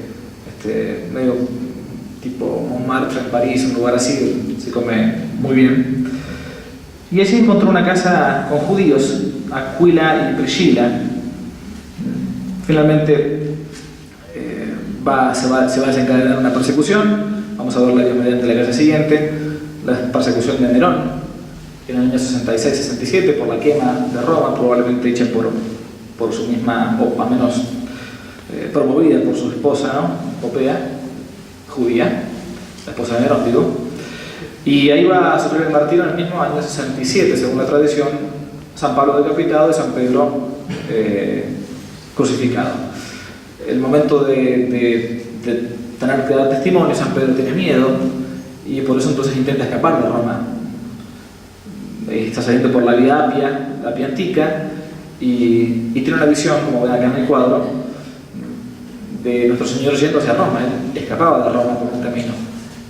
medio tipo Montmartre en París, un lugar así, se come muy bien. Y allí encontró una casa con judíos, Aquila y Priscila. Finalmente se va a desencadenar una persecución. Vamos a verla Dios mediante la clase siguiente. La persecución de Nerón en el año 66-67 por la quema de Roma, probablemente hecha por su misma, o al menos promovida por su esposa, ¿no? Popea, judía, la esposa de Nerón, digo. Y ahí va a sufrir el martirio en el mismo año 67, según la tradición, San Pablo decapitado y San Pedro crucificado. El momento de tener que dar testimonio, San Pedro tiene miedo y por eso entonces intenta escapar de Roma. Está saliendo por la vía Apia Antica, y tiene una visión, como ven acá en el cuadro, de nuestro Señor yendo hacia Roma. Él escapaba de Roma por un camino.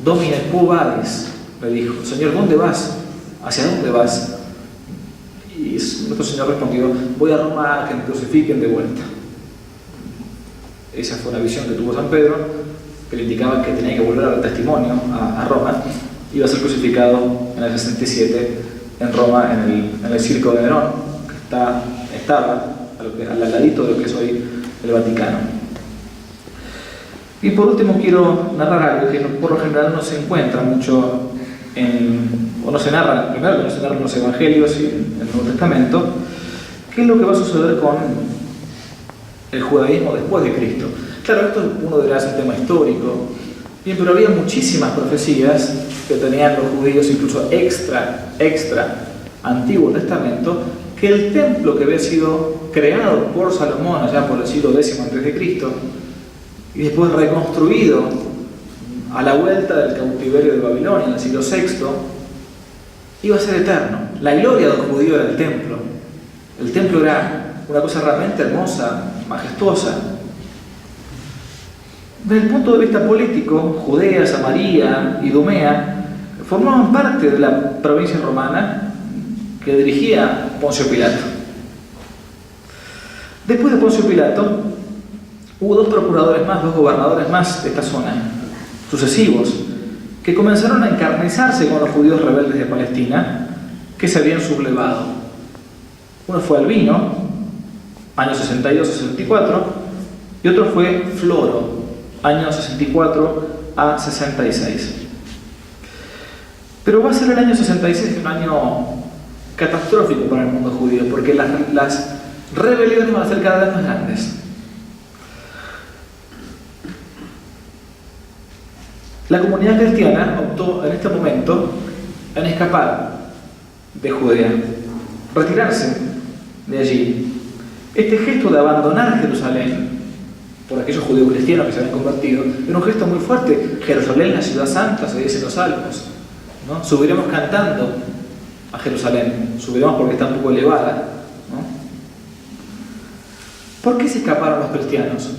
Domine quo vadis, le dijo, Señor, ¿dónde vas? ¿Hacia dónde vas? Y nuestro Señor respondió, voy a Roma a que me crucifiquen de vuelta. Esa fue una visión que tuvo San Pedro, que le indicaba que tenía que volver a dar testimonio a Roma. Iba a ser crucificado en el 67 en Roma, en el circo de Nerón, que estaba al ladito de lo que es hoy el Vaticano. Y por último quiero narrar algo que por lo general no se encuentra mucho o no se narra, primero que no se narra en los Evangelios y en el Nuevo Testamento, qué es lo que va a suceder con el judaísmo después de Cristo. Claro, esto uno dirá es un tema histórico, bien, pero había muchísimas profecías que tenían los judíos, incluso extra Antiguo Testamento, que el templo que había sido creado por Salomón allá por el siglo X a.C. y después reconstruido a la vuelta del cautiverio de Babilonia en el siglo VI, iba a ser eterno. La gloria del judío era el templo. El templo era una cosa realmente hermosa, majestuosa. Desde el punto de vista político, Judea, Samaria y Idumea formaban parte de la provincia romana que dirigía Poncio Pilato. Después de Poncio Pilato, hubo 2 procuradores más, 2 gobernadores más de esta zona, sucesivos, que comenzaron a encarnizarse con los judíos rebeldes de Palestina que se habían sublevado. Uno fue Albino, año 62-64, y otro fue Floro, año 64 a 66. Pero va a ser el año 66 un año catastrófico para el mundo judío, porque las rebeliones van a ser cada vez más grandes. La comunidad cristiana optó en este momento en escapar de Judea, retirarse de allí. Este gesto de abandonar Jerusalén por aquellos judíos cristianos que se habían convertido era un gesto muy fuerte. Jerusalén, la ciudad santa, se dice en los Salmos, ¿no? Subiremos cantando a Jerusalén, subiremos porque está un poco elevada, ¿no? ¿Por qué se escaparon los cristianos?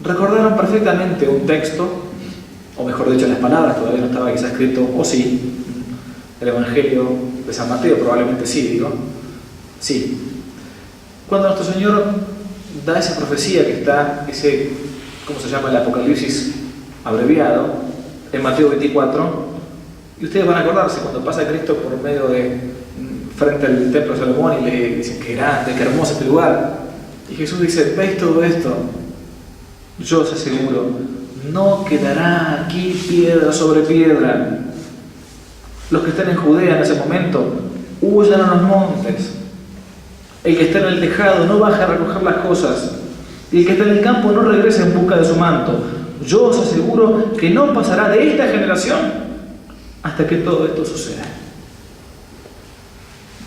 Recordaron perfectamente un texto, o mejor dicho, las palabras, todavía no estaba quizá escrito, o sí, el Evangelio de San Mateo, probablemente sí, sí. Cuando nuestro Señor da esa profecía que está, ¿cómo se llama? El Apocalipsis abreviado, en Mateo 24, y ustedes van a acordarse cuando pasa Cristo por medio frente al templo de Salomón y le dicen, qué grande, qué hermoso este lugar, y Jesús dice, ¿veis todo esto? Yo os aseguro, no quedará aquí piedra sobre piedra. Los que estén en Judea en ese momento, huyan a los montes. El que está en el tejado no baje a recoger las cosas. Y el que está en el campo no regrese en busca de su manto. Yo os aseguro que no pasará de esta generación hasta que todo esto suceda.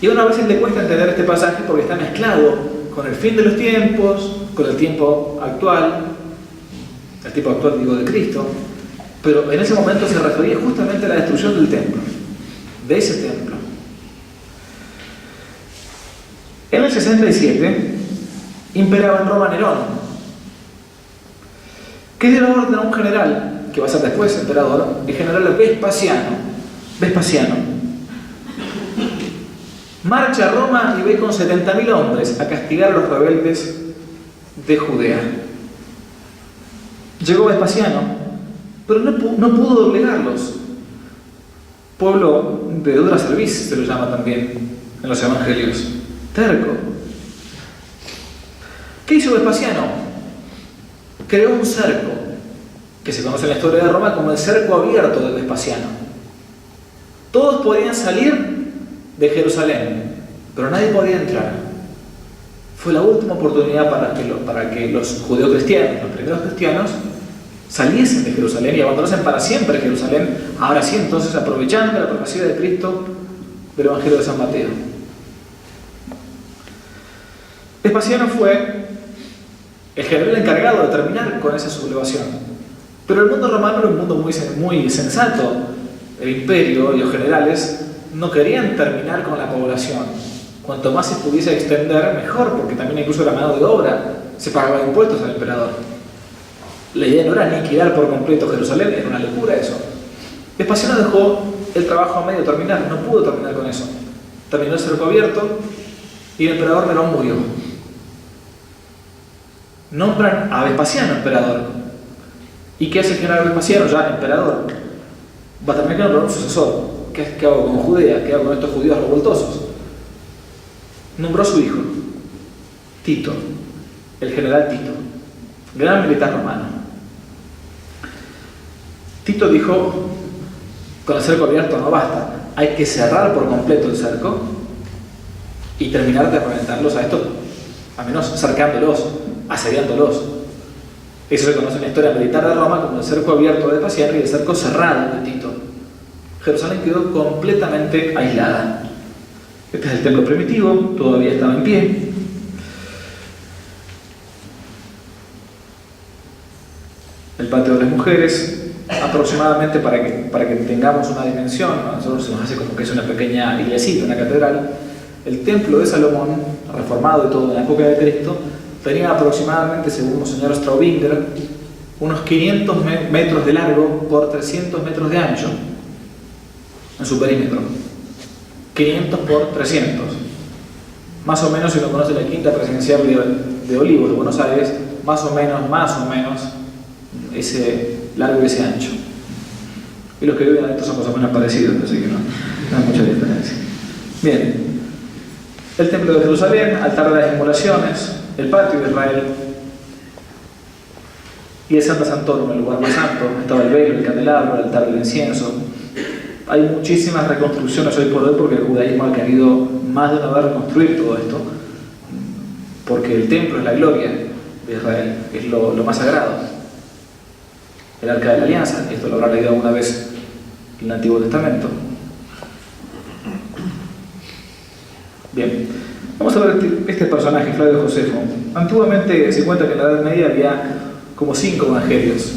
Y a una vez le cuesta entender este pasaje porque está mezclado con el fin de los tiempos, con el tiempo actual digo de Cristo, pero en ese momento se refería justamente a la destrucción del templo, de ese templo. En el 67 imperaba en Roma Nerón, que dio la orden a un general, que va a ser después emperador, el general Vespasiano. Marcha a Roma y ve con 70.000 hombres a castigar a los rebeldes de Judea. Llegó Vespasiano, pero no pudo doblegarlos. Pueblo de dura cerviz se lo llama también en los evangelios. Terco. ¿Qué hizo Vespasiano? Creó un cerco, que se conoce en la historia de Roma como el cerco abierto de Vespasiano. Todos podían salir de Jerusalén, pero nadie podía entrar. Fue la última oportunidad para que los judeocristianos, los primeros cristianos, saliesen de Jerusalén y abandonasen para siempre Jerusalén, ahora sí, entonces aprovechando la profecía de Cristo del Evangelio de San Mateo. Vespasiano fue el general encargado de terminar con esa sublevación. Pero el mundo romano era un mundo muy sensato. El imperio y los generales no querían terminar con la población. Cuanto más se pudiese extender, mejor, porque también incluso la mano de obra se pagaba impuestos al emperador. La idea no era aniquilar por completo Jerusalén, era una locura eso. Vespasiano dejó el trabajo a medio terminar, no pudo terminar con eso. Terminó el cerco abierto y el emperador Nerón murió. Nombran a Vespasiano emperador. ¿Y qué hace el general Vespasiano, ya emperador? Va a tener que nombrar un sucesor. ¿Qué hago con Judea? ¿Qué hago con estos judíos revoltosos? Nombró a su hijo, Tito, el general Tito, gran militar romano. Tito dijo, con el cerco abierto no basta, hay que cerrar por completo el cerco y terminar de reventarlos a estos, al menos cercándolos, asediándolos. Eso se conoce en la historia militar de Roma como el cerco abierto de Vespasiano y el cerco cerrado de Tito. Jerusalén quedó completamente aislada. Este es el templo primitivo, todavía estaba en pie. El patio de las mujeres, aproximadamente para que tengamos una dimensión, a nosotros se nos hace como que es una pequeña iglesita, una catedral. El templo de Salomón, reformado y todo en la época de Cristo, tenía aproximadamente, según Monseñor Straubinger, unos 500 metros de largo por 300 metros de ancho en su perímetro. 500 por 300. Más o menos, si uno conoce la quinta presidencial de Olivos de Buenos Aires, más o menos, ese largo y ese ancho. Y los que viven adentro son más o menos parecidos, así que no hay mucha diferencia. Bien. El templo de Jerusalén, altar de las inmolaciones, el patio de Israel y el Santa Santorum, el lugar más santo. Estaba el velo, el candelabro, el altar del incienso. Hay muchísimas reconstrucciones hoy por hoy porque el judaísmo ha querido más de una vez reconstruir todo esto, porque el templo es la gloria de Israel, es lo más sagrado. El Arca de la Alianza, esto lo habrá leído alguna vez en el Antiguo Testamento. Bien, vamos a ver este personaje, Flavio Josefo. Antiguamente se cuenta que en la Edad Media había como 5 evangelios.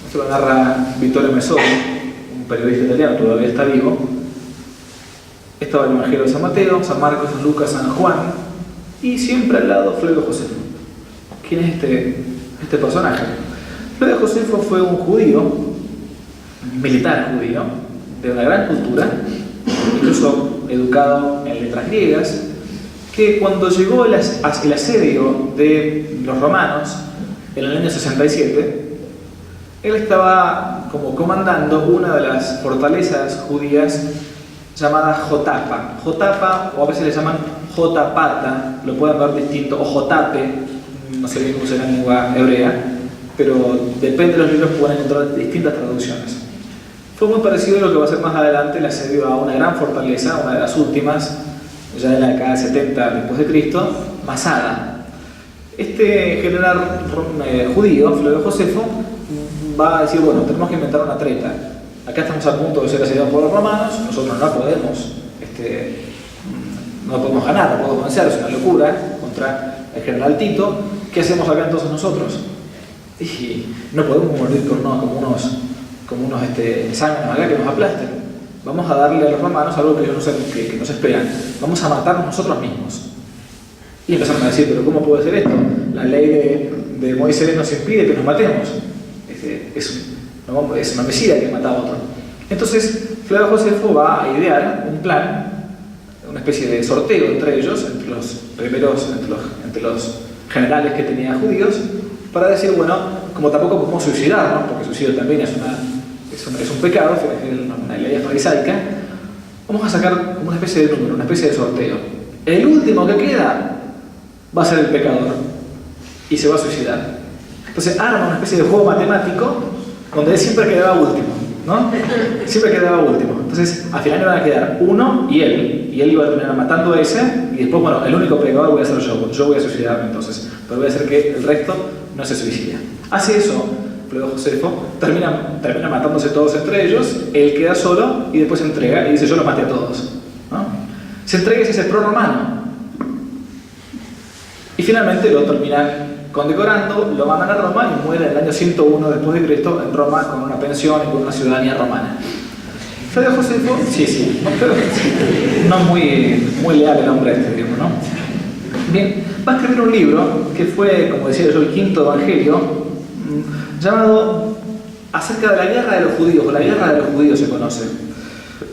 Esto lo narra Vittorio Messori, un periodista italiano, todavía está vivo. Estaba el Evangelio de San Mateo, San Marcos, San Lucas, San Juan, y siempre al lado Flavio Josefo. ¿Quién es este personaje? Flavio Josefo fue un judío, militar judío, de una gran cultura, incluso educado en letras griegas, que cuando llegó el asedio de los romanos en el año 67, él estaba como comandando una de las fortalezas judías llamada Jotapa. Jotapa, o a veces le llaman Jotapata, lo pueden ver distinto, o Jotape, no sé bien cómo será en lengua hebrea, pero depende de los libros pueden encontrar distintas traducciones. Fue muy parecido a lo que va a ser más adelante el asedio a una gran fortaleza, una de las últimas, ya en la década de 70 después de Cristo, Masada. Este general judío, Flavio Josefo, va a decir, bueno, tenemos que inventar una treta. Acá estamos a punto de ser asediados por los romanos, nosotros no podemos ganar, no podemos vencer, es una locura contra el general Tito. ¿Qué hacemos acá entonces nosotros? Y no podemos morir como unos zánganos acá que nos aplasten. Vamos a darle a los romanos algo que ellos que nos esperan. Vamos a matarnos nosotros mismos. Y empezaron a decir, pero ¿cómo puede ser esto? La ley de Moisés nos impide que nos matemos. Es una mesía que mata a otro. Entonces, Flavio Josefo va a idear un plan, una especie de sorteo entre ellos, entre los generales que tenían judíos, para decir, bueno, como tampoco podemos suicidarnos, porque el suicidio también es un pecado, es una ley farisaica, vamos a sacar como una especie de número, una especie de sorteo. El último que queda va a ser el pecador y se va a suicidar. Entonces arma una especie de juego matemático donde él siempre quedaba último, ¿no? Siempre quedaba último. Entonces al final iban a quedar uno y él iba a terminar matando a ese, y después, bueno, el único pecador voy a ser yo voy a suicidarme entonces, pero voy a hacer que el resto no se suicida. Hace eso Flavio Josefo, termina matándose todos entre ellos, él queda solo y después se entrega y dice, yo los maté a todos, ¿no? Se entrega y se hace pro-romano. Y finalmente lo terminan condecorando, lo mandan a Roma y muere en el año 101 después de Cristo en Roma con una pensión y con una ciudadanía romana. Flavio Josefo, sí, no muy leal el hombre digamos, ¿no? Bien, va a escribir un libro que fue, como decía yo, el quinto evangelio, llamado Acerca de la guerra de los judíos, o la guerra de los judíos se conoce.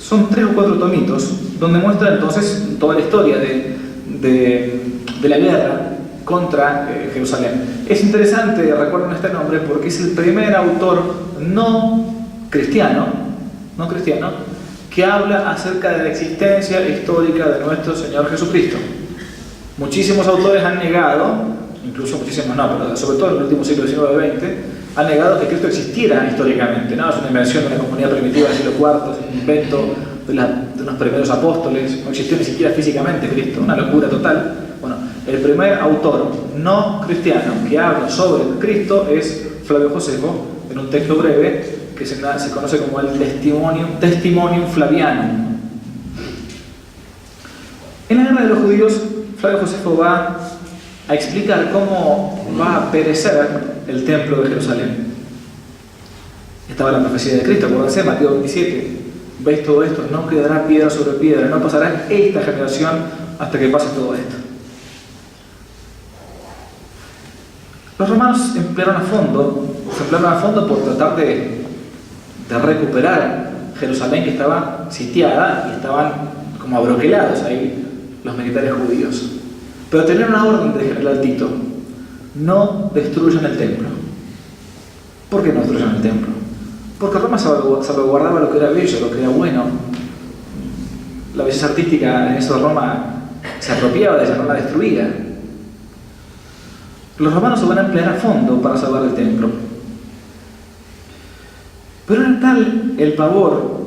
Son 3 o 4 tomitos donde muestra entonces toda la historia de la guerra contra Jerusalén. Es interesante, recuerden este nombre, porque es el primer autor no cristiano que habla acerca de la existencia histórica de nuestro Señor Jesucristo. Muchísimos autores han negado, incluso muchísimos no, pero sobre todo en el último siglo XIX-XX, han negado que Cristo existiera históricamente, ¿no? Es una invención de una comunidad primitiva del siglo IV, es un invento de unos primeros apóstoles, no existió ni siquiera físicamente Cristo, una locura total. Bueno, el primer autor no cristiano que habla sobre Cristo es Flavio Josefo, en un texto breve que se conoce como el Testimonium Flavianum. En la guerra de los judíos, Flavio Josefo va a explicar cómo va a perecer el templo de Jerusalén. Estaba la profecía de Cristo, acuérdense, Mateo 27. ¿Veis todo esto? No quedará piedra sobre piedra, no pasará esta generación hasta que pase todo esto. Los romanos se emplearon a fondo por tratar de recuperar Jerusalén, que estaba sitiada y estaban como abroquelados ahí los militares judíos. Pero tenían una orden del general Tito: no destruyan el templo. ¿Por qué no destruyan el templo? Porque Roma salvaguardaba lo que era bello, lo que era bueno. La belleza artística en eso de Roma se apropiaba de ella, no la destruía. Los romanos se van a emplear a fondo para salvar el templo. Pero era tal el pavor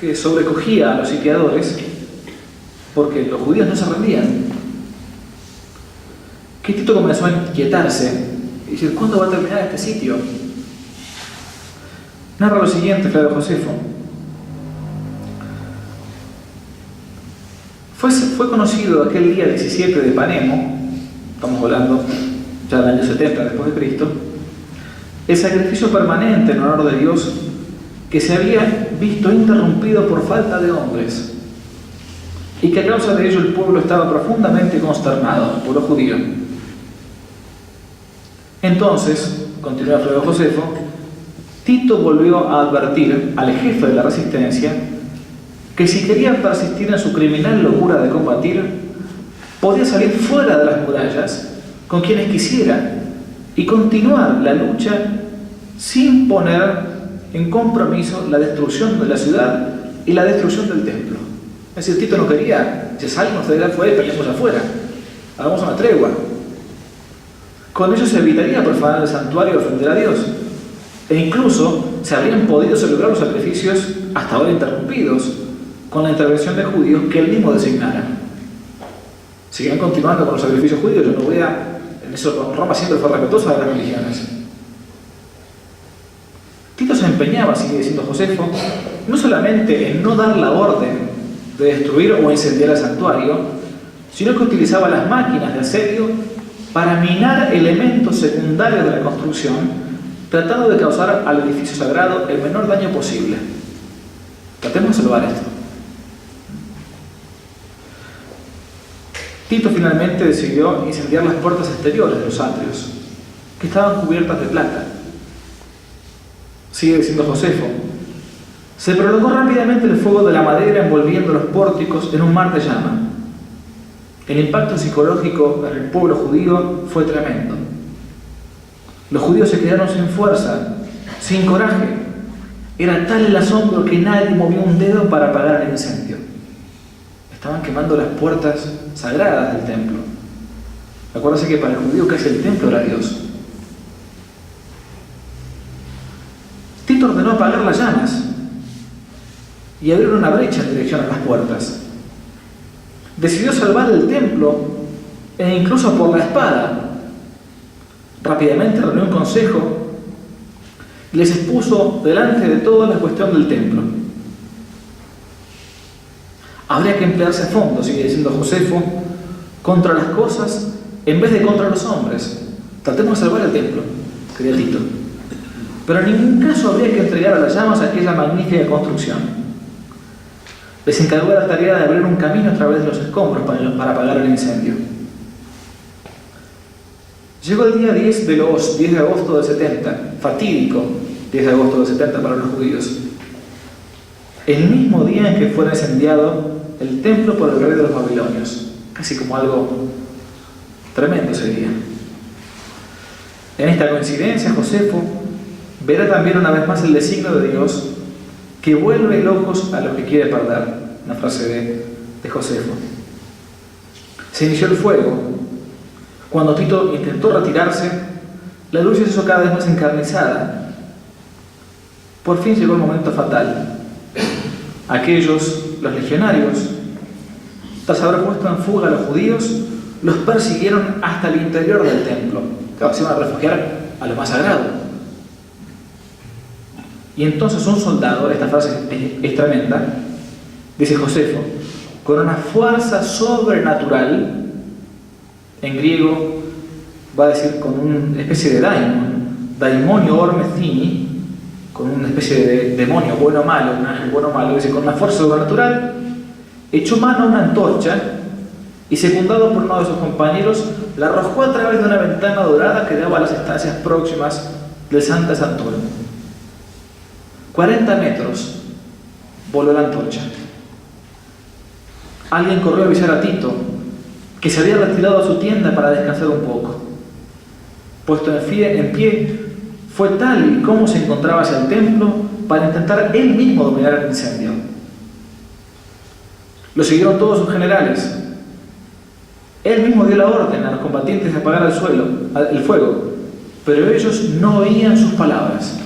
que sobrecogía a los sitiadores, porque los judíos no se rendían, que Tito comenzó a inquietarse y decir, ¿cuándo va a terminar este sitio? Narra lo siguiente Flavio Josefo. Fue conocido aquel día 17 de Panemo, estamos hablando ya del año 70 después de Cristo, el sacrificio permanente en honor de Dios que se había visto interrumpido por falta de hombres, y que a causa de ello el pueblo estaba profundamente consternado, el pueblo judío. Entonces, continúa Flavio Josefo, Tito volvió a advertir al jefe de la resistencia que si quería persistir en su criminal locura de combatir, podía salir fuera de las murallas con quienes quisiera y continuar la lucha sin poner en compromiso la destrucción de la ciudad y la destrucción del templo. Es decir, Tito no quería, si salimos de afuera y peleamos afuera, hagamos una tregua. Con ello se evitaría profanar el santuario y ofender a Dios. E incluso se habrían podido celebrar los sacrificios hasta ahora interrumpidos con la intervención de judíos que él mismo designara. Siguen continuando con los sacrificios judíos. Yo no voy a... En eso Roma siempre fue respetuosa de las religiones. Tito se empeñaba, sigue diciendo Josefo, no solamente en no dar la orden de destruir o incendiar el santuario, sino que utilizaba las máquinas de asedio para minar elementos secundarios de la construcción, tratando de causar al edificio sagrado el menor daño posible. Tratemos de salvar esto. Tito finalmente decidió incendiar las puertas exteriores de los atrios, que estaban cubiertas de plata. Sigue diciendo Josefo, se prolongó rápidamente el fuego de la madera envolviendo los pórticos en un mar de llama. El impacto psicológico en el pueblo judío fue tremendo. Los judíos se quedaron sin fuerza, sin coraje. Era tal el asombro que nadie movió un dedo para apagar el incendio. Estaban quemando las puertas sagradas del templo. Acuérdense que para el judío casi el templo era Dios. Tito ordenó apagar las llamas y abrir una brecha en dirección a las puertas. Decidió salvar el templo e incluso por la espada. Rápidamente reunió un consejo y les expuso delante de todos la cuestión del templo. Habría que emplearse a fondo, sigue diciendo Josefo, contra las cosas en vez de contra los hombres. Tratemos de salvar el templo, quería Tito. Pero en ningún caso habría que entregar a las llamas aquella magnífica construcción. Les encargó la tarea de abrir un camino a través de los escombros para apagar el incendio. Llegó el día 10 de agosto del 70, fatídico 10 de agosto del 70 para los judíos. El mismo día en que fuera incendiado el templo por el rey de los babilonios. Casi como algo tremendo ese día. En esta coincidencia, Josefo verá también una vez más el designio de Dios que vuelve locos a los que quiere perder. Una frase de Josefo. Se inició el fuego. Cuando Tito intentó retirarse, la lucha se hizo cada vez más encarnizada. Por fin llegó el momento fatal. Aquellos, los legionarios, tras haber puesto en fuga a los judíos, los persiguieron hasta el interior del templo. Claro, se iban a refugiar a lo más sagrado. Y entonces un soldado, esta frase es tremenda, dice Josefo, con una fuerza sobrenatural, en griego va a decir con una especie de daimonio ormethini, con una especie de demonio bueno o malo, un ángel bueno o malo, dice, con una fuerza sobrenatural, echó mano a una antorcha y, secundado por uno de sus compañeros, la arrojó a través de una ventana dorada que daba a las estancias próximas del Santa Santorum. 40 metros voló la antorcha. Alguien corrió a avisar a Tito que se había retirado a su tienda para descansar un poco. Puesto en pie, fue tal y como se encontraba hacia el templo para intentar él mismo dominar el incendio. Lo siguieron todos sus generales. Él mismo dio la orden a los combatientes de apagar el fuego, pero ellos no oían sus palabras.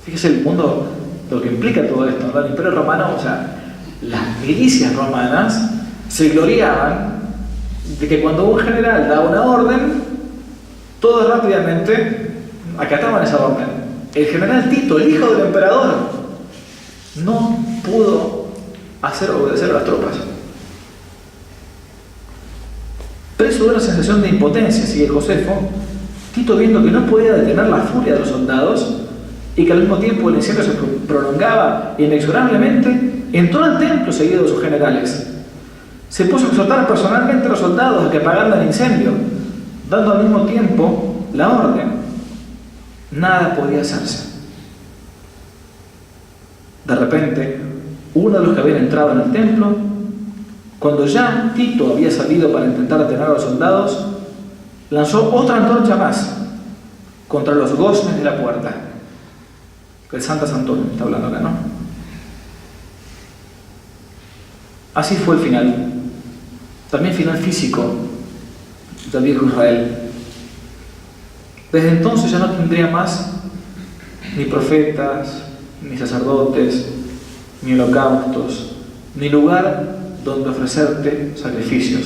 Fíjese el mundo, lo que implica todo esto, ¿no? El Imperio Romano, o sea, las milicias romanas se gloriaban de que cuando un general daba una orden, todos rápidamente acataban esa orden. El general Tito, el hijo del emperador, no pudo hacer obedecer a las tropas. Preso de una sensación de impotencia, sigue Josefo, Tito, viendo que no podía detener la furia de los soldados y que al mismo tiempo el incendio se prolongaba inexorablemente, entró al templo seguido de sus generales. Se puso a exhortar personalmente a los soldados a que apagaran el incendio, dando al mismo tiempo la orden. Nada podía hacerse. De repente, uno de los que habían entrado en el templo, cuando ya Tito había salido para intentar detener a los soldados, lanzó otra antorcha más contra los goznes de la puerta. El Santa Santorum está hablando acá, ¿no? Así fue el final. También final físico del viejo Israel. Desde entonces ya no tendría más ni profetas, ni sacerdotes, ni holocaustos, ni lugar donde ofrecerte sacrificios.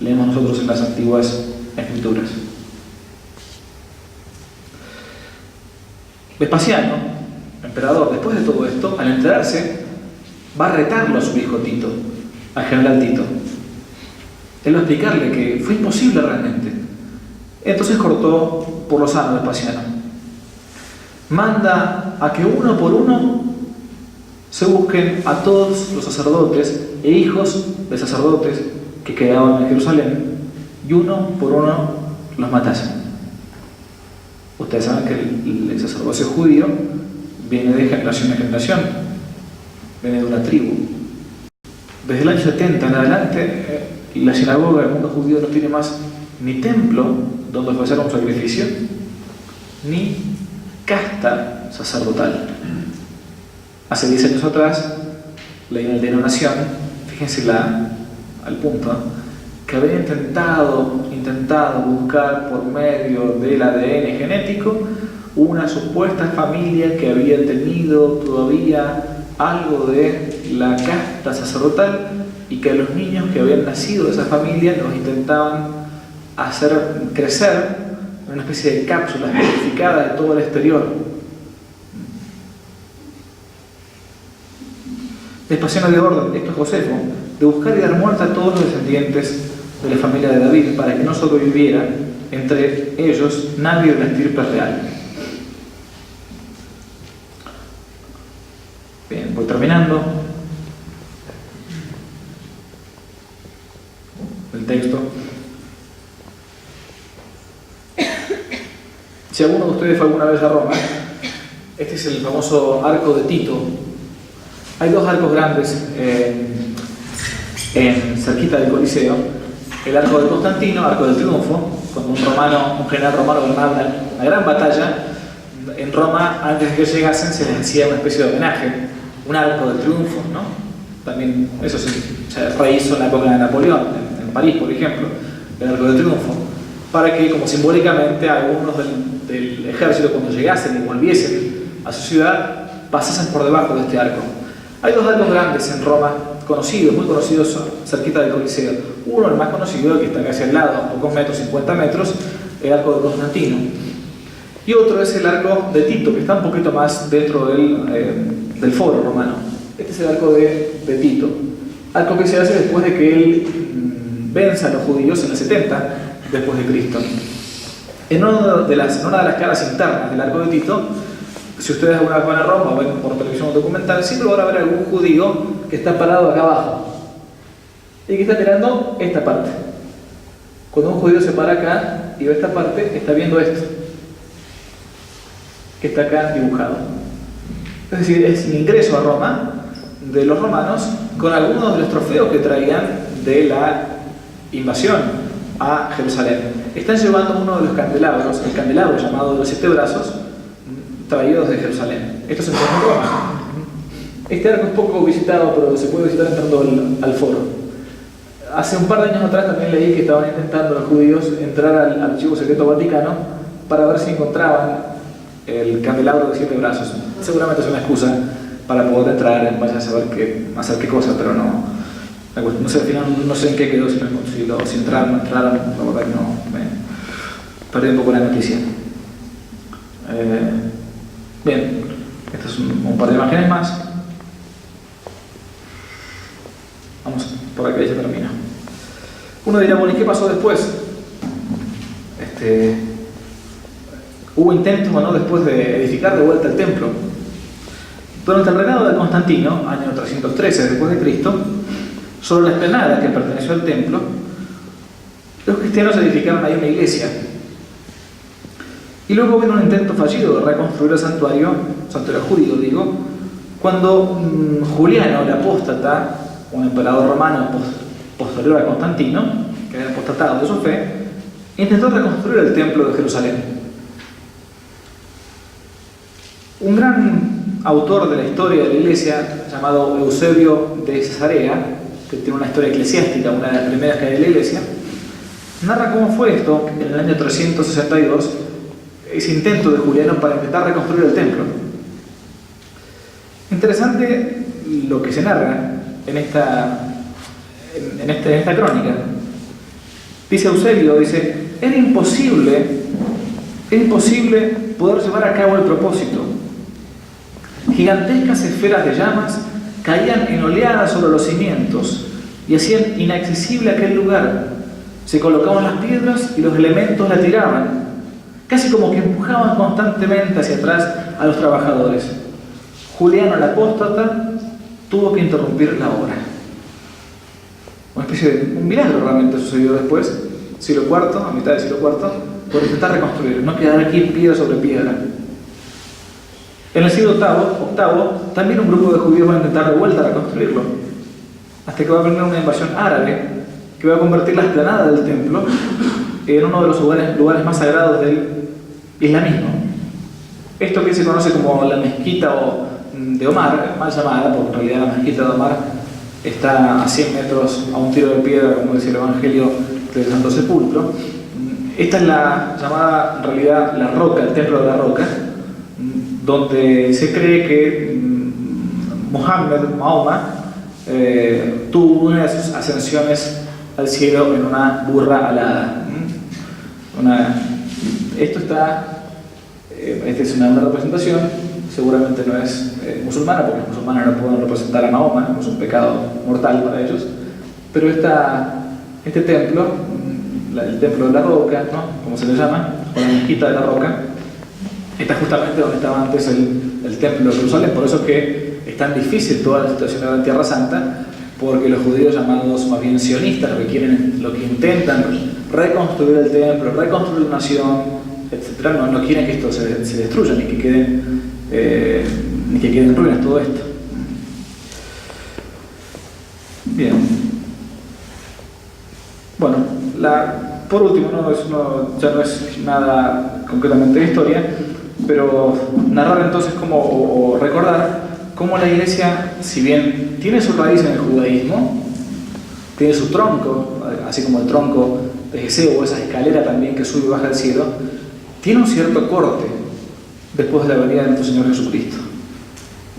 Leemos nosotros en las antiguas escrituras. Vespasiano, emperador, después de todo esto, al enterarse, va a retarlo a su hijo Tito, al general Tito. Él va a explicarle que fue imposible realmente. Entonces cortó por lo sano Vespasiano. Manda a que uno por uno se busquen a todos los sacerdotes e hijos de sacerdotes que quedaban en Jerusalén, y uno por uno los matasen. Ustedes saben que el sacerdocio judío viene de generación en generación, viene de una tribu. Desde el año 70 en adelante, la sinagoga del mundo judío no tiene más ni templo donde ofrecer un sacrificio, ni casta sacerdotal. Hace 10 años atrás, la denominación, fíjense al punto, que había intentado buscar por medio del ADN genético una supuesta familia que había tenido todavía algo de la casta sacerdotal, y que a los niños que habían nacido de esa familia los intentaban hacer crecer en una especie de cápsulas purificadas de todo el exterior. Vespasiano de orden, esto es Josefo, de buscar y dar muerte a todos los descendientes de la familia de David, para que no sobreviviera entre ellos nadie de la estirpe real. Bien, voy terminando el texto. Si alguno de ustedes fue alguna vez a Roma, este es el famoso arco de Tito. Hay dos arcos grandes cerquita del Coliseo: el arco de Constantino, arco del triunfo, cuando un general romano ganaba una gran batalla en Roma. Antes de que llegasen se les hacía una especie de homenaje, un arco del triunfo, ¿no? También eso se rehizo en la época de Napoleón, en París, por ejemplo, el arco del triunfo, para que, como simbólicamente, algunos del ejército, cuando llegasen y volviesen a su ciudad, pasasen por debajo de este arco. Hay dos arcos grandes en Roma, conocidos, muy conocidos, cerquita del Coliseo. Uno, el más conocido, que está casi al lado, a pocos metros, 50 metros, el arco de Constantino. Y otro es el arco de Tito, que está un poquito más dentro del foro romano. Este es el arco de Tito. Arco que se hace después de que él venza a los judíos en el 70 después de Cristo. En una de las caras internas del arco de Tito, si ustedes alguna vez van a Roma o ven por televisión un documental, siempre van a ver algún judío que está parado acá abajo y que está mirando esta parte. Cuando un judío se para acá y ve esta parte, está viendo esto, que está acá dibujado. Es decir, es el ingreso a Roma de los romanos con algunos de los trofeos que traían de la invasión a Jerusalén. Están llevando uno de los candelabros, el candelabro llamado de los 7 brazos, traídos de Jerusalén. Esto se encuentra en Roma. Este arco es poco visitado, pero se puede visitar entrando al foro. Hace un par de años atrás también leí que estaban intentando los judíos entrar al Archivo Secreto Vaticano para ver si encontraban el candelabro de 7 brazos. Seguramente es una excusa para poder entrar, vaya a saber hacer qué cosa, pero no sé, al final no sé en qué quedó, si entraron o no entraron, la verdad que no, me perdí un poco la noticia. Bien, este es un par de imágenes más. Vamos, por aquí ya termina. Uno dirá, bueno, ¿y qué pasó después? Hubo intentos, ¿no?, después de edificar de vuelta el templo. Durante el reinado de Constantino, año 313 después de Cristo, sobre la explanada que perteneció al templo, los cristianos edificaron ahí una iglesia. Y luego vino un intento fallido de reconstruir el santuario judío, cuando Juliano, el apóstata, un emperador romano posterior a Constantino, que había apostatado de su fe, intentó reconstruir el templo de Jerusalén. Un gran autor de la historia de la iglesia, llamado Eusebio de Cesarea, que tiene una historia eclesiástica, una de las primeras que hay de la iglesia, narra cómo fue esto en el año 362. ese intento de Juliano para intentar reconstruir el templo. Interesante lo que se narra en esta crónica. Dice Eusebio, era imposible poder llevar a cabo el propósito. Gigantescas esferas de llamas caían en oleadas sobre los cimientos y hacían inaccesible aquel lugar. Se colocaban las piedras y los elementos la tiraban, casi como que empujaban constantemente hacia atrás a los trabajadores. Juliano el apóstata tuvo que interrumpir la obra. Una especie de un milagro realmente sucedió después, siglo IV, a mitad del siglo IV, por intentar reconstruir, no quedar aquí piedra sobre piedra. En el siglo VIII, también un grupo de judíos va a intentar de vuelta reconstruirlo, hasta que va a venir una invasión árabe que va a convertir la explanada del templo en uno de los lugares más sagrados del islamismo. Esto que se conoce como la mezquita de Omar, mal llamada, porque en realidad la mezquita de Omar está a 100 metros a un tiro de piedra, como dice el Evangelio del Santo Sepulcro. Esta es la llamada, en realidad, la roca, el templo de la roca, donde se cree que Mahoma, tuvo una de sus ascensiones al cielo en una burra alada. Esta es una representación, seguramente no es musulmana, porque los musulmanes no pueden representar a Mahoma, es un pecado mortal para ellos, pero este templo, el templo de la roca, ¿no?, como se le llama, o la mezquita de la roca, está justamente donde estaba antes el templo de Jerusalén. Por eso es que es tan difícil toda la situación de la Tierra Santa, porque los judíos llamados más bien sionistas, lo que intentan reconstruir el templo, reconstruir la nación, etc., no quieren que esto se destruya, ni que queden en ruinas todo esto. Bien. Bueno, por último, ya no es nada concretamente de historia, pero narrar entonces o recordar cómo la Iglesia, si bien tiene su raíz en el judaísmo, tiene su tronco, así como el tronco de Jeseo o esa escalera también que sube y baja al cielo, tiene un cierto corte después de la venida de nuestro Señor Jesucristo.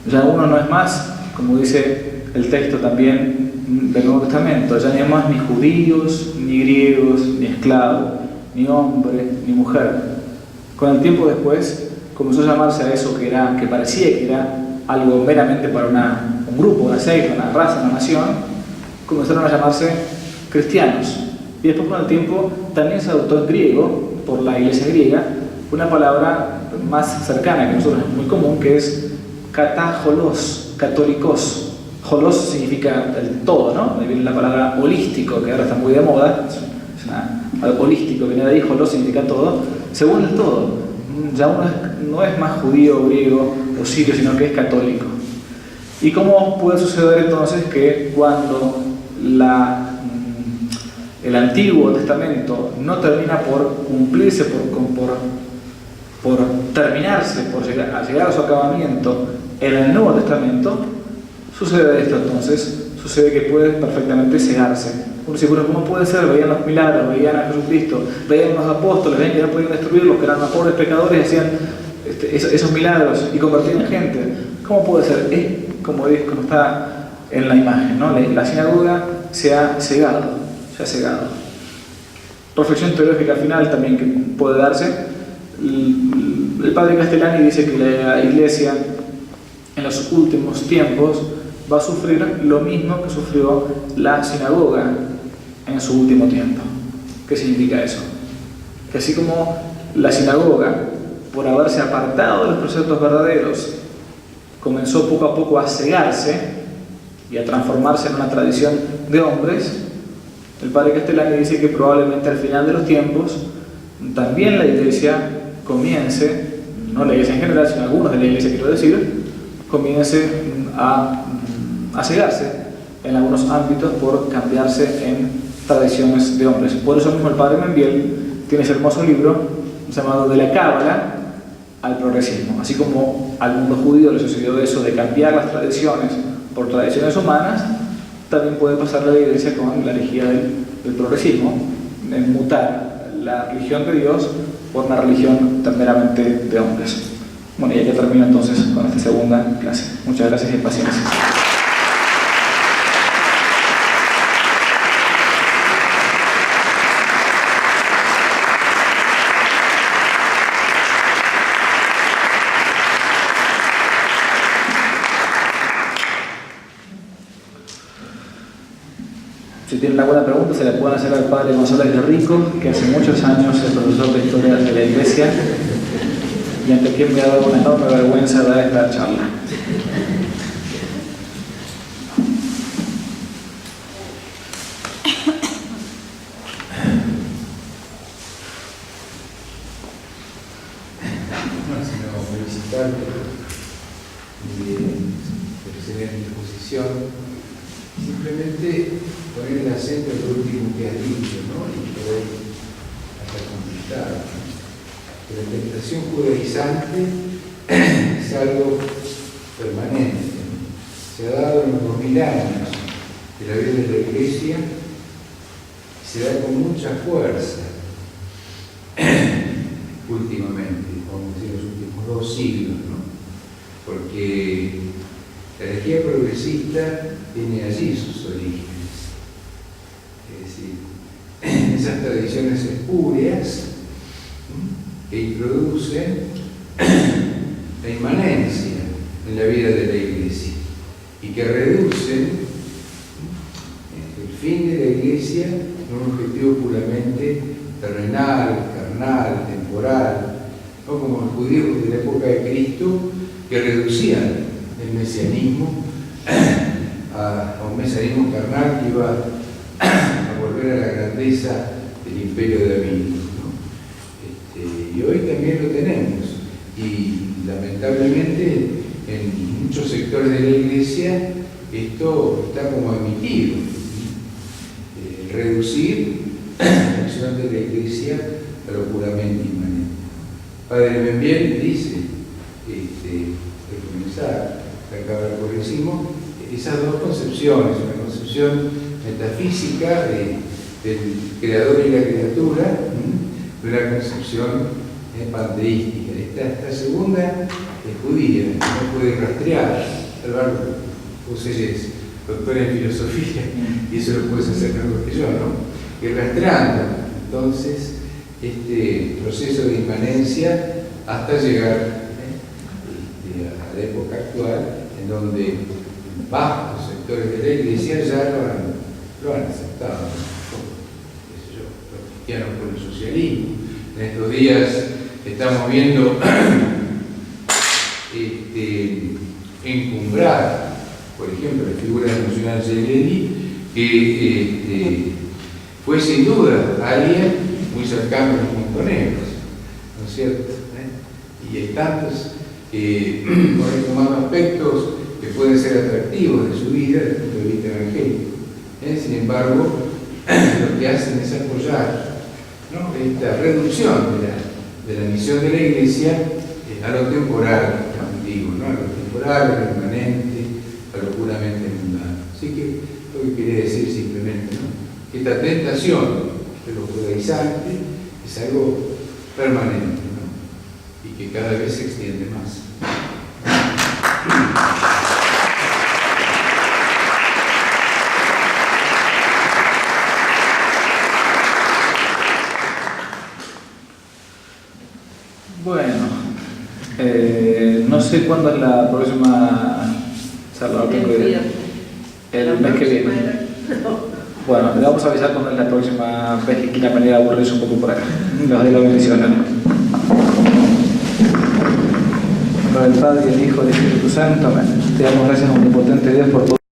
Ya uno no es más, como dice el texto también del Nuevo Testamento, ya ni es más ni judíos, ni griegos, ni esclavos, ni hombre, ni mujer. Con el tiempo después comenzó a llamarse a eso que parecía que era algo meramente para un grupo, una secta, una raza, una nación, comenzaron a llamarse cristianos. Y después con el tiempo también se adoptó en griego, por la iglesia griega, una palabra más cercana que nosotros es muy común, que es kataholos, católicos. Holos significa el todo, ¿no? Ahí viene la palabra holístico, que ahora está muy de moda, algo holístico, viene de ahí, holos significa todo, según el todo. Ya uno no es más judío, griego o sirio, sino que es católico. ¿Y cómo puede suceder entonces que cuando el Antiguo Testamento no termina por cumplirse, por terminarse, por llegar a su acabamiento en el Nuevo Testamento, sucede esto entonces? Sucede que puede perfectamente cegarse. Uno dice, bueno, ¿cómo puede ser? Veían los milagros, veían a Jesucristo, veían a los apóstoles, veían que no podían destruirlos, que eran los pobres pecadores, hacían esos milagros y convertían en gente. ¿Cómo puede ser? Es como está en la imagen, ¿no? La sinagoga se ha cegado. Reflexión teológica final también que puede darse. El padre Castellani dice que la Iglesia en los últimos tiempos va a sufrir lo mismo que sufrió la sinagoga en su último tiempo. ¿Qué significa eso? Que así como la sinagoga, por haberse apartado de los preceptos verdaderos, comenzó poco a poco a cegarse y a transformarse en una tradición de hombres, el padre Castellani dice que probablemente al final de los tiempos también la Iglesia comience, no la Iglesia en general, sino algunos de la Iglesia quiero decir, comience a cegarse en algunos ámbitos por cambiarse en tradiciones de hombres. Por eso mismo el padre Membiel tiene ese hermoso libro llamado De la Cábala al progresismo. Así como al mundo judío le sucedió eso de cambiar las tradiciones por tradiciones humanas, también puede pasar a la Iglesia con la herejía del progresismo, en mutar la religión de Dios por una religión tan meramente de hombres. Bueno, y ya termino entonces con esta segunda clase. Muchas gracias y paciencia. Si tienen alguna pregunta, se la pueden hacer al padre González de Rico, que hace muchos años es profesor de historia de la Iglesia y ante quien me ha dado una enorme vergüenza dar esta charla. Felicitarte por excelente exposición. Simplemente poner el acento en lo último que has dicho, ¿no? Y poder hasta completar. Que la tentación judaizante es algo permanente. Se ha dado en los 2000 años de la vida de la Iglesia y se da con mucha fuerza últimamente, vamos a decir los últimos 2 siglos, ¿no? Porque la herejía progresista tiene allí sus orígenes. Es decir, esas tradiciones espurias que introducen la inmanencia en la vida de la Iglesia y que reducen el fin de la Iglesia a un objetivo puramente terrenal, carnal, temporal, ¿no? Como los judíos de la época de Cristo que reducían el mesianismo a un mesianismo carnal que iba a volver a la grandeza del imperio de David, ¿no? Y hoy también lo tenemos y lamentablemente en muchos sectores de la Iglesia esto está como admitido, reducir la acción de la Iglesia a lo puramente inmanente. Padre Benviel dice, de comenzar a acabar por encima, esas dos concepciones, una concepción metafísica del creador y la criatura, y una concepción panteística. Esta segunda es judía, no puede rastrear. Álvaro, vos eres doctor en filosofía y eso lo puedes hacer mejor que yo, ¿no? Y rastreando entonces este proceso de inmanencia hasta llegar a la época actual, en donde vastos sectores de la Iglesia ya lo han aceptado, los cristianos por el socialismo. En estos días estamos viendo encumbrar, por ejemplo, la figura del nacional Zelensky, que fue sin duda alguien muy cercano a los montoneros, ¿no es cierto? Y hay tantos que por ahí tomando aspectos que pueden ser atractivos de su vida desde el punto de vista evangélico. Sin embargo, lo que hacen es apoyar, ¿no?, esta reducción de la misión de la Iglesia a lo temporal, digo, ¿no?, a lo temporal, a lo inmanente, a lo puramente mundano. Así que lo que quería decir simplemente, ¿no?, que esta tentación de lo judaizante es algo permanente, ¿no?, y que cada vez se extiende más. Bueno, no sé cuándo es la próxima charla, no tengo idea. El mes que viene. Bueno, le vamos a avisar cuándo es la próxima vez que quiera venir a aburrirse un poco por acá. Les doy la bendición. Por el Padre y el Hijo y el Espíritu Santo. Amén. Te damos gracias, omnipotente Dios, por todo.